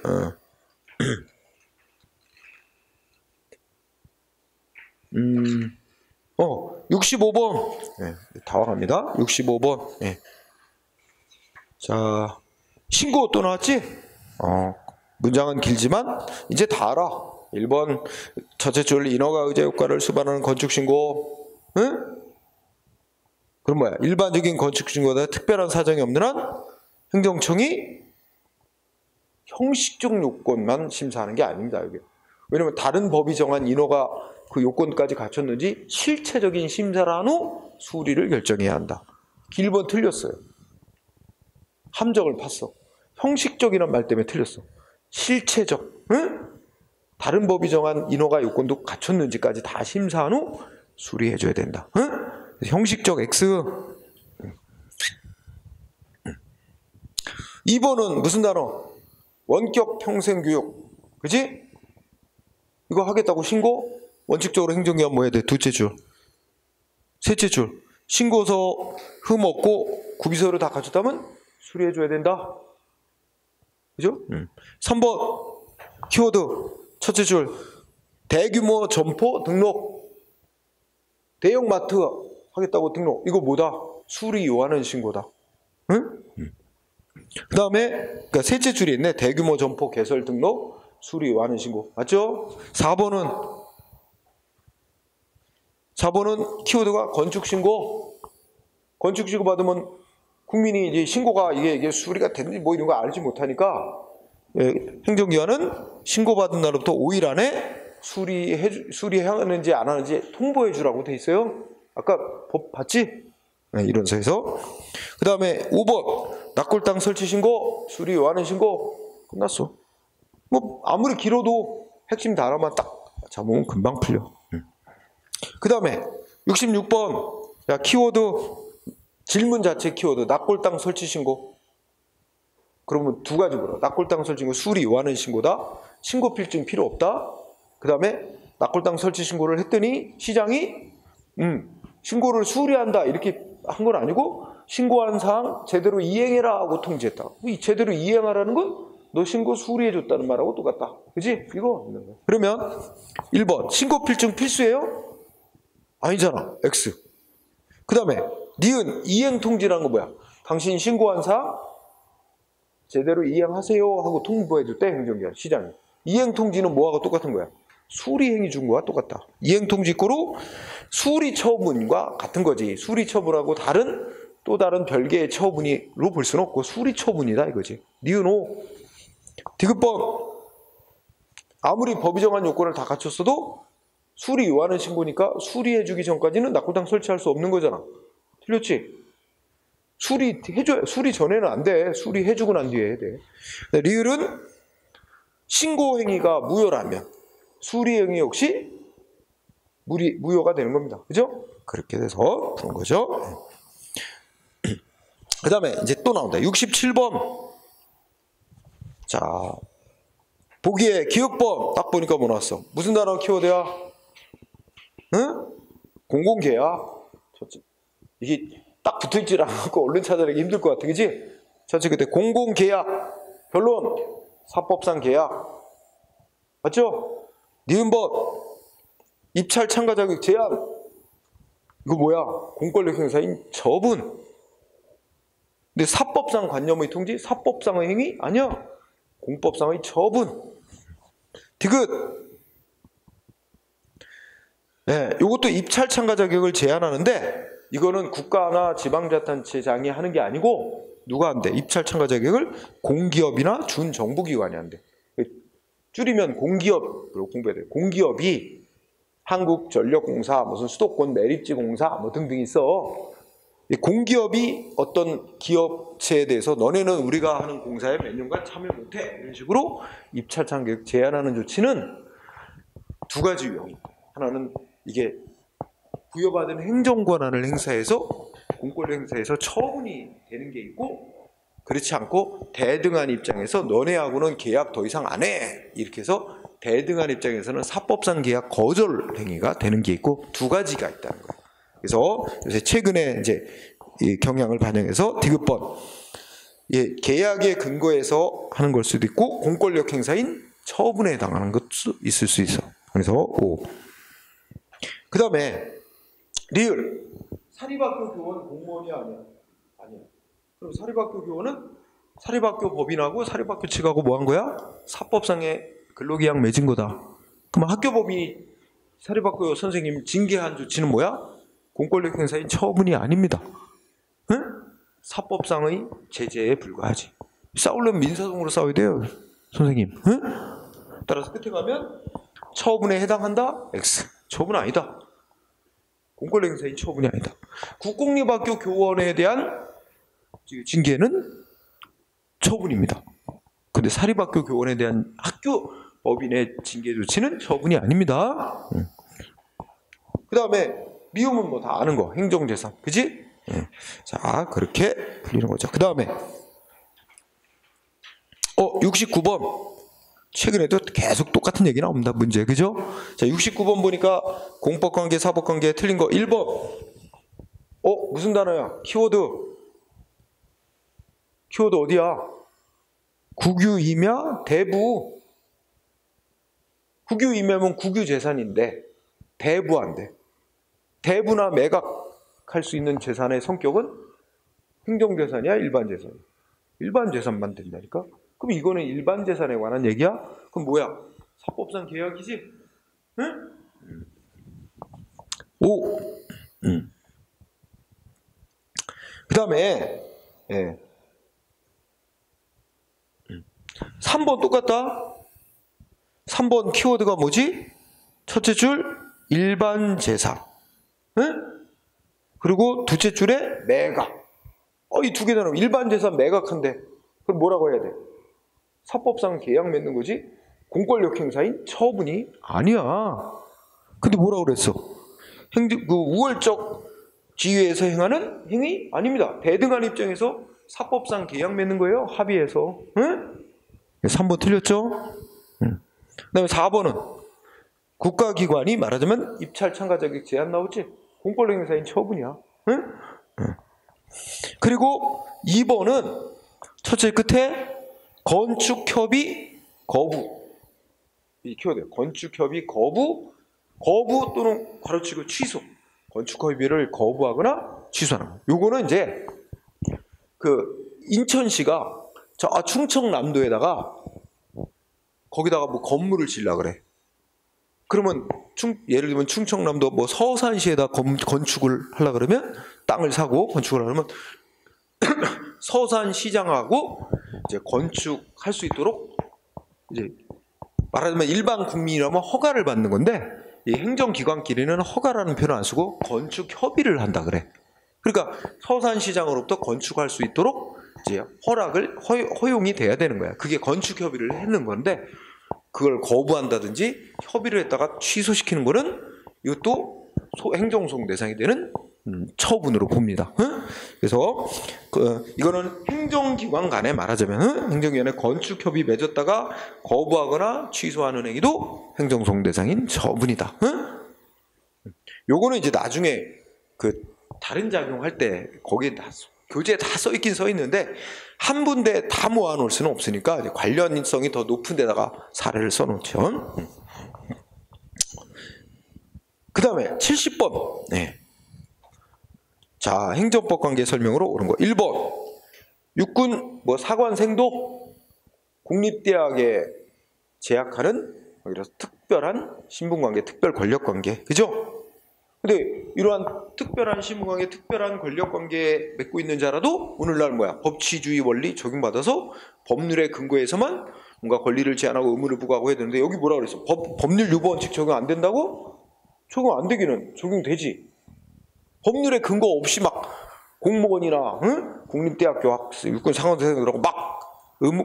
65번 네, 다 와갑니다. 65번 네. 자 신고 또 나왔지? 문장은 길지만 이제 다 알아. 1번 첫째 줄 인허가 의제 효과를 수반하는 건축신고. 응? 그럼 뭐야? 일반적인 건축신고보다 특별한 사정이 없는 한 행정청이 형식적 요건만 심사하는 게 아닙니다. 여기. 왜냐면 다른 법이 정한 인허가 그 요건까지 갖췄는지 실체적인 심사를 한 후 수리를 결정해야 한다. 1번 틀렸어요. 함정을 팠어. 형식적이란 말 때문에 틀렸어. 실체적, 응? 다른 법이 정한 인허가 요건도 갖췄는지까지 다 심사한 후 수리해줘야 된다. 응? 형식적 X. 2번은 무슨 단어? 원격 평생교육. 그지? 이거 하겠다고 신고? 원칙적으로 행정기관 뭐 해야 돼? 둘째 줄. 셋째 줄. 신고서 흠없고 구비서류 다 갖췄다면 수리해줘야 된다. 그죠? 3번 키워드 첫째 줄 대규모 점포 등록. 대형 마트 하겠다고 등록. 이거 뭐다? 수리 요하는 신고다. 응? 그 다음에 그러니까 셋째 줄이 있네. 대규모 점포 개설 등록 수리 요하는 신고. 맞죠? 4번은 키워드가 건축신고. 건축신고 받으면 국민이 이제 신고가 이게 수리가 됐는지 뭐 이런 거 알지 못하니까 행정기관은 신고받은 날부터 5일 안에 수리하는지 안 하는지 통보해 주라고 돼 있어요. 아까 법 봤지? 네, 이런 서에서. 그 다음에 5번 납골당 설치 신고, 수리 요하는 신고. 끝났어. 뭐 아무리 길어도 핵심 단어만 딱 잡으면 금방 풀려. 그 다음에 66번 야 키워드 질문 자체 키워드 납골당 설치 신고. 그러면 두 가지 물어. 납골당 설치 신고 수리 요하는 신고다. 신고 필증 필요 없다. 그 다음에 납골당 설치 신고를 했더니 시장이 신고를 수리한다 이렇게 한 건 아니고 신고한 사항 제대로 이행해라 하고 통지했다. 이 제대로 이행하라는 건 너 신고 수리해줬다는 말하고 똑같다. 그지? 이거. 그러면 1번 신고 필증 필수예요? 아니잖아. X. 그 다음에 니은 이행 통지라는 거 뭐야? 당신 신고한 사항 제대로 이행하세요 하고 통보해줬대 행정기관 시장이. 이행 통지는 뭐하고 똑같은 거야? 수리 행위 준 거와 똑같다. 이행 통지 거로 수리 처분과 같은 거지. 수리 처분하고 또 다른 별개의 처분으로 볼 수는 없고 수리 처분이다 이거지. 니은 O. 디귿번 아무리 법이 정한 요건을 다 갖췄어도 수리 요하는 신고니까 수리해주기 전까지는 납골당 설치할 수 없는 거잖아. 틀렸지? 수리 전에는 안 돼. 수리해주고 난 뒤에 해야 돼. 리을은 신고 행위가 무효라면 수리 행위 역시 무효가 되는 겁니다. 그죠? 그렇게 돼서 그런 거죠. 그 다음에 이제 또 나온다. 67번. 자, 보기에 기업법 딱 보니까 뭐 나왔어? 무슨 단어 키워드야? 응? 공공계약. 이게 딱 붙어있질 않고 얼른 찾아내기 힘들 것 같아, 그지? 첫째, 그때 공공계약. 결론, 사법상 계약. 맞죠? 니은법, 입찰 참가 자격 제한. 이거 뭐야? 공권력 행사인 처분. 근데 사법상 관념의 통지? 사법상의 행위? 아니야. 공법상의 처분. 디귿. 네, 이것도 입찰 참가 자격을 제한하는데 이거는 국가나 지방자치단체장이 하는 게 아니고 누가 한대? 입찰 참가 자격을 공기업이나 준정부기관이 한대. 줄이면 공기업으로 공부해야 돼. 공기업이 한국전력공사, 무슨 수도권 매립지공사 뭐 등등 있어. 공기업이 어떤 기업체에 대해서 너네는 우리가 하는 공사에 몇 년간 참여 못해. 이런 식으로 입찰 참가 제한하는 조치는 두 가지 유형이. 하나는 이게 부여받은 행정권한을 행사해서 공권력 행사해서 처분이 되는 게 있고, 그렇지 않고 대등한 입장에서 너네하고는 계약 더 이상 안 해. 이렇게 해서 대등한 입장에서는 사법상 계약 거절 행위가 되는 게 있고 두 가지가 있다는 거예요. 그래서 요새 최근에 이제 이 경향을 반영해서 디귿번, 예, 계약의 근거에서 하는 걸 수도 있고 공권력 행사인 처분에 해당하는 것도 있을 수 있어. 그래서 O. 그 다음에 리을. 사립학교 교원 공무원이 아니야. 그럼 사립학교 교원은 사립학교 법인하고 사립학교 측하고 뭐 한 거야? 사법상의 근로계약 맺은 거다. 그럼 학교법인이 사립학교 선생님 징계한 조치는 뭐야? 공권력 행사인 처분이 아닙니다. 응? 사법상의 제재에 불과하지. 싸우려면 민사동으로 싸워야 돼요, 선생님. 응? 따라서 끝에 가면 처분에 해당한다? X. 처분 아니다. 공권력 행사인 처분이 아니다. 국공립학교 교원에 대한 징계는 처분입니다. 근데 사립학교 교원에 대한 학교 법인의 징계 조치는 처분이 아닙니다. 그 다음에 미움은 뭐 다 아는 거. 행정재산. 그지? 자, 그렇게 풀리는 거죠. 그 다음에 69번. 최근에도 계속 똑같은 얘기 나옵니다. 문제. 그죠? 자, 69번 보니까 공법관계, 사법관계 틀린 거 1번. 무슨 단어야? 키워드. 키워드 어디야? 국유임야 대부. 국유임야면 국유재산인데 대부한데. 대부나 매각할 수 있는 재산의 성격은 행정재산이야, 일반재산이야? 일반재산만 된다니까? 그럼 이거는 일반재산에 관한 얘기야? 그럼 뭐야? 사법상 계약이지? 응? 오. 그 다음에 3번 똑같다. 3번 키워드가 뭐지? 첫째 줄 일반재산. 응? 그리고 둘째 줄에 매각. 이 두 개 단어. 일반재산 매각한대. 그럼 뭐라고 해야 돼? 사법상 계약 맺는 거지? 공권력 행사인 처분이 아니야. 근데 뭐라고 그랬어? 우월적 지위에서 행하는 행위? 아닙니다. 대등한 입장에서 사법상 계약 맺는 거예요. 합의해서. 응? 3번 틀렸죠? 그 다음에 4번은 국가기관이 말하자면 입찰 참가 자격 제한 나오지? 공권력 행사인 처분이야. 응? 그리고 2번은 첫째 끝에 건축협의 거부. 이 키워드. 건축협의 거부 또는 가로치고 취소. 건축협의를 거부하거나 취소하는 거. 요거는 이제 인천시가 충청남도에다가 거기다가 뭐 건물을 지으려 그래. 그러면 예를 들면 충청남도 뭐 서산시에다 건축을 하려 그러면 땅을 사고 건축을 하려면 서산시장하고 이제 건축할 수 있도록 이제 말하자면 일반 국민이라면 허가를 받는 건데 이 행정기관끼리는 허가라는 표현을 안 쓰고 건축 협의를 한다 그래. 그러니까 서산시장으로부터 건축할 수 있도록 이제 허용이 돼야 되는 거야. 그게 건축 협의를 했는 건데 그걸 거부한다든지 협의를 했다가 취소시키는 거는 이것도 행정소송 대상이 되는 처분으로 봅니다. 그래서 이거는 행정기관 간에 말하자면 행정기관에 건축협의 맺었다가 거부하거나 취소하는 행위도 행정소송 대상인 처분이다. 요거는 이제 나중에 그 다른 작용할 때 거기에 다 교재에 다 써 있긴 써 있는데 한 군데 다 모아놓을 수는 없으니까 이제 관련성이 더 높은 데다가 사례를 써놓죠. 그 다음에 70번. 네. 자, 행정법 관계 설명으로 옳은 거. 1번. 육군 사관생도 국립대학에 재학하는 이런 특별한 신분관계, 특별 권력관계. 그죠? 근데 이러한 특별한 신분관계, 특별한 권력관계에 맺고 있는 자라도 오늘날 법치주의 원리 적용받아서 법률에 근거해서만 뭔가 권리를 제한하고 의무를 부과하고 해야 되는데 여기 뭐라 그랬어? 법률 유보 원칙 적용 안 된다고? 적용 안 되기는 적용되지. 법률에 근거 없이 막 공무원이나 국립대학교 학생, 육군 상원생들하고 막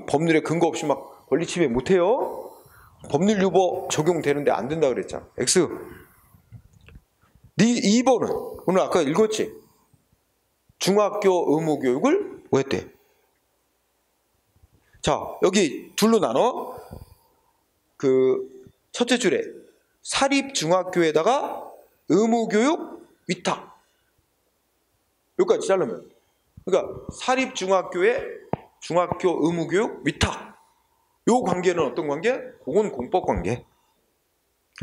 법률에 근거 없이 막 권리 침해 못해요. 법률 유보 적용되는데 안 된다 그랬잖아. X. 2번은 오늘 아까 읽었지? 중학교 의무교육을 뭐 했대? 자, 여기 둘로 나눠. 그 첫째 줄에 사립중학교에다가 의무교육 위탁. 여기까지 자르면. 그러니까 사립중학교에 중학교 의무교육 위탁. 요 관계는 어떤 관계? 그건 공법관계.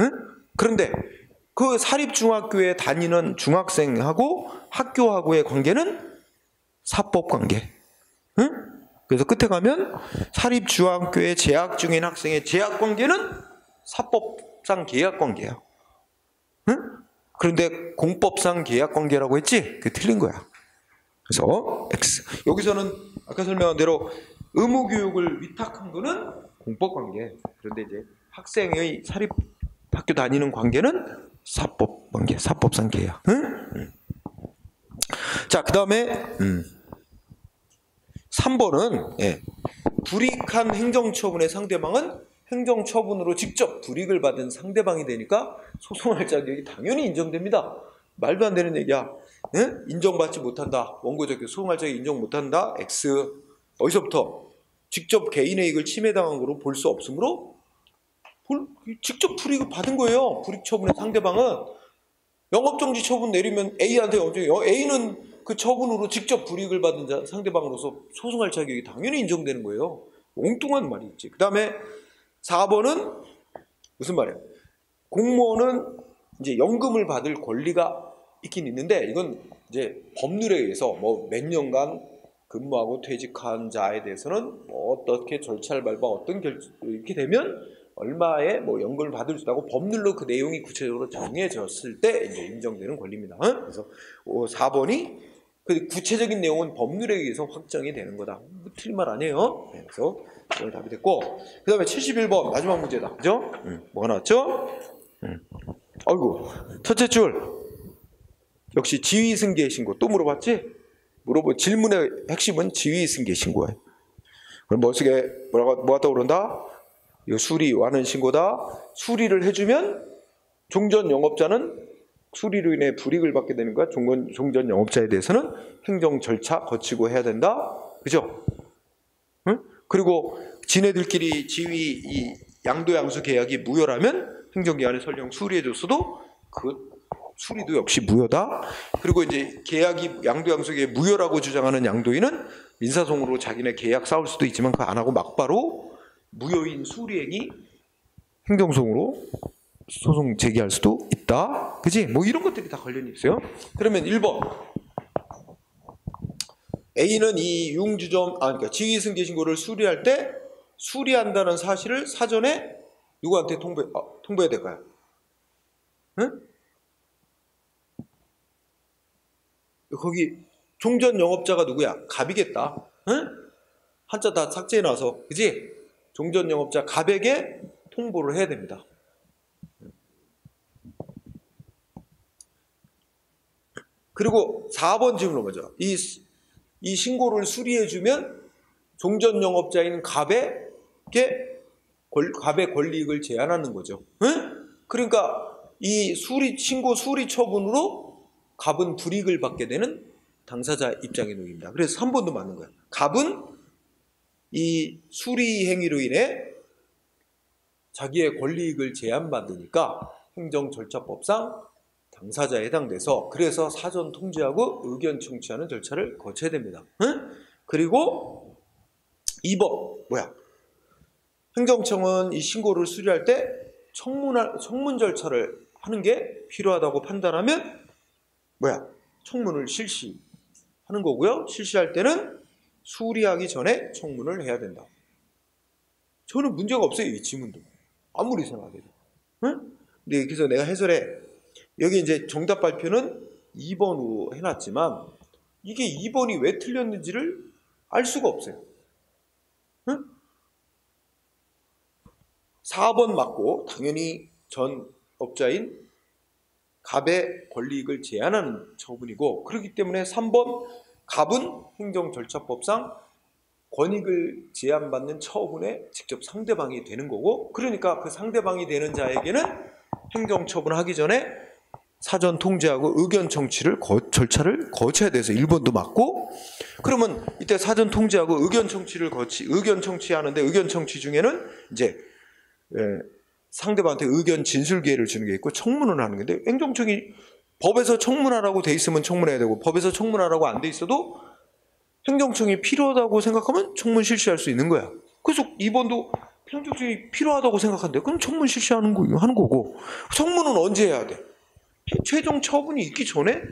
응? 그런데 그 사립중학교에 다니는 중학생하고 학교하고의 관계는 사법관계. 응? 그래서 끝에 가면 사립중학교에 재학 중인 학생의 재학관계는 사법상 계약관계야. 응? 그런데 공법상 계약관계라고 했지? 그게 틀린 거야. 그래서 X. 여기서는 아까 설명한 대로 의무교육을 위탁한 거는 공법관계. 그런데 이제 학생의 사립학교 다니는 관계는 사법관계, 사법상 계약. 응? 자, 그 다음에 3번은 불이익한 행정처분의 상대방은 행정처분으로 직접 불이익을 받은 상대방이 되니까 소송할 자격이 당연히 인정됩니다. 말도 안 되는 얘기야. 인정받지 못한다. 원고적 소송할 자격이 인정 못한다. X. 어디서부터? 직접 개인의 이익을 침해당한 거로 볼 수 없으므로 직접 불이익을 받은 거예요. 불이익 처분의 상대방은. 영업정지 처분 내리면 A한테 A는 그 처분으로 직접 불이익을 받은 상대방으로서 소송할 자격이 당연히 인정되는 거예요. 엉뚱한 말이 있지. 그 다음에 4번은 무슨 말이야? 공무원은 이제 연금을 받을 권리가 있긴 있는데 이건 이제 법률에 의해서 몇 년간 근무하고 퇴직한 자에 대해서는 어떻게 절차를 밟아 이렇게 되면 얼마의 연금을 받을 수 있다고 법률로 그 내용이 구체적으로 정해졌을 때 이제 인정되는 권리입니다. 그래서 4번이 그 구체적인 내용은 법률에 의해서 확정이 되는 거다. 틀린 말 아니에요. 그래서 오늘 답이 됐고, 그 다음에 71번 마지막 문제다. 그죠? 뭐가 나왔죠? 아이고, 첫째 줄 역시 지휘승계 신고. 또 물어봤지? 질문의 핵심은 지휘승계 신고예요. 그럼 뭐가 떠오른다? 이거 수리 완은 신고다. 수리를 해주면 종전 영업자는 수리로 인해 불이익을 받게 되는 거야. 종전 영업자에 대해서는 행정 절차 거치고 해야 된다. 그죠? 응? 그리고 지네들끼리 지위 이 양도양수 계약이 무효라면 행정기관에 설령 수리해줬어도 그 수리도 역시 무효다. 그리고 이제 계약이 양도양수 계약 무효라고 주장하는 양도인은 민사소송으로 자기네 계약 싸울 수도 있지만 그거 안 하고 막바로 무효인 수리행위 행정소송으로 소송 제기할 수도 있다. 그지? 이런 것들이 다 관련이 있어요. 그러면 1번. A는 이 그러니까 지휘승계 신고를 수리할 때 수리한다는 사실을 사전에 누구한테 통보해야 될까요? 응? 거기 종전 영업자가 누구야? 갑이겠다. 응? 한자 다 삭제해놔서. 그지? 종전 영업자 갑에게 통보를 해야 됩니다. 그리고 4번 질문으로 먼저 이 신고를 수리해주면 종전 영업자인 갑의 권리익을 제한하는 거죠. 응? 그러니까 이 신고 수리 처분으로 갑은 불이익을 받게 되는 당사자 입장에 놓입니다. 그래서 3번도 맞는 거예요. 갑은 이 수리 행위로 인해 자기의 권리익을 제한받으니까 행정절차법상 당사자에 해당돼서 그래서 사전 통지하고 의견 청취하는 절차를 거쳐야 됩니다. 응? 그리고 2번 행정청은 이 신고를 수리할 때 청문 절차를 하는 게 필요하다고 판단하면 청문을 실시하는 거고요. 실시할 때는 수리하기 전에 청문을 해야 된다. 저는 문제가 없어요. 이 지문도 아무리 생각해도. 응? 근데 그래서 내가 해설해 여기 이제 정답 발표는 2번으로 해놨지만 이게 2번이 왜 틀렸는지를 알 수가 없어요. 응? 4번 맞고 당연히 전 업자인 갑의 권리익을 제한하는 처분이고 그렇기 때문에 3번 갑은 행정절차법상 권익을 제한받는 처분의 직접 상대방이 되는 거고 그러니까 그 상대방이 되는 자에게는 행정처분하기 전에 사전 통지하고 의견 청취를 절차를 거쳐야 돼서 1번도 맞고 그러면 이때 사전 통지하고 의견 청취하는데 의견 청취 중에는 이제 상대방한테 의견 진술 기회를 주는 게 있고 청문을 하는 건데 행정청이 법에서 청문하라고 돼 있으면 청문해야 되고 법에서 청문하라고 안 돼 있어도 행정청이 필요하다고 생각하면 청문 실시할 수 있는 거야. 그래서 2번도 행정청이 필요하다고 생각한대. 그럼 청문 실시하는 하는 거고 청문은 언제 해야 돼? 최종 처분이 있기 전에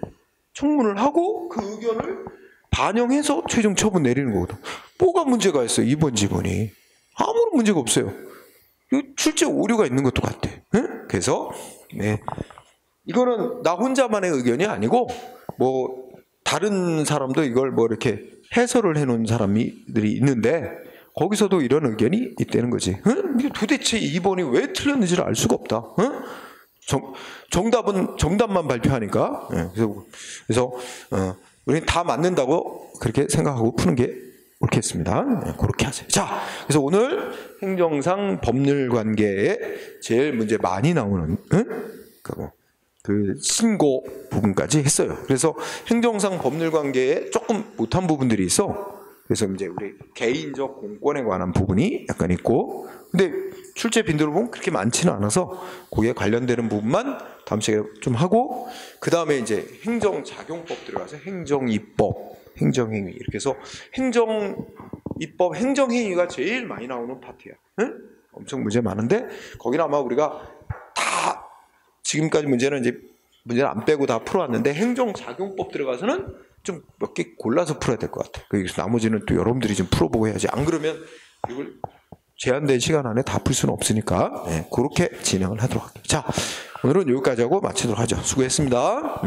청문을 하고 그 의견을 반영해서 최종 처분 내리는 거거든. 뭐가 문제가 있어요? 2번 지문이. 아무런 문제가 없어요. 출제 오류가 있는 것도 같아. 응? 그래서 이거는 나 혼자만의 의견이 아니고 뭐 다른 사람도 이걸 뭐 이렇게 해설을 해놓은 사람들이 있는데 거기서도 이런 의견이 있다는 거지. 응? 도대체 2번이 왜 틀렸는지를 알 수가 없다. 응? 정답만 발표하니까. 그래서 우리는 다 맞는다고 그렇게 생각하고 푸는 게 옳겠습니다. 그렇게 하세요. 자, 그래서 오늘 행정상 법률 관계에 제일 문제 많이 나오는 그 신고 부분까지 했어요. 그래서 행정상 법률 관계에 조금 못한 부분들이 있어. 그래서 이제 우리 개인적 공권에 관한 부분이 약간 있고, 근데 출제 빈도를 보면 그렇게 많지는 않아서 거기에 관련되는 부분만 다음 시간에 좀 하고, 그 다음에 이제 행정작용법 들어가서 행정입법, 행정행위 이렇게 해서 행정입법, 행정행위가 제일 많이 나오는 파트야. 응? 엄청 문제 많은데 거기는 아마 우리가 다 지금까지 문제는 안 빼고 다 풀어왔는데 행정작용법 들어가서는 좀 몇 개 골라서 풀어야 될 것 같아요. 그래서 나머지는 또 여러분들이 좀 풀어보고 해야지. 안 그러면 이걸 제한된 시간 안에 다 풀 수는 없으니까 그렇게 진행을 하도록 할게요. 자, 오늘은 여기까지 하고 마치도록 하죠. 수고했습니다.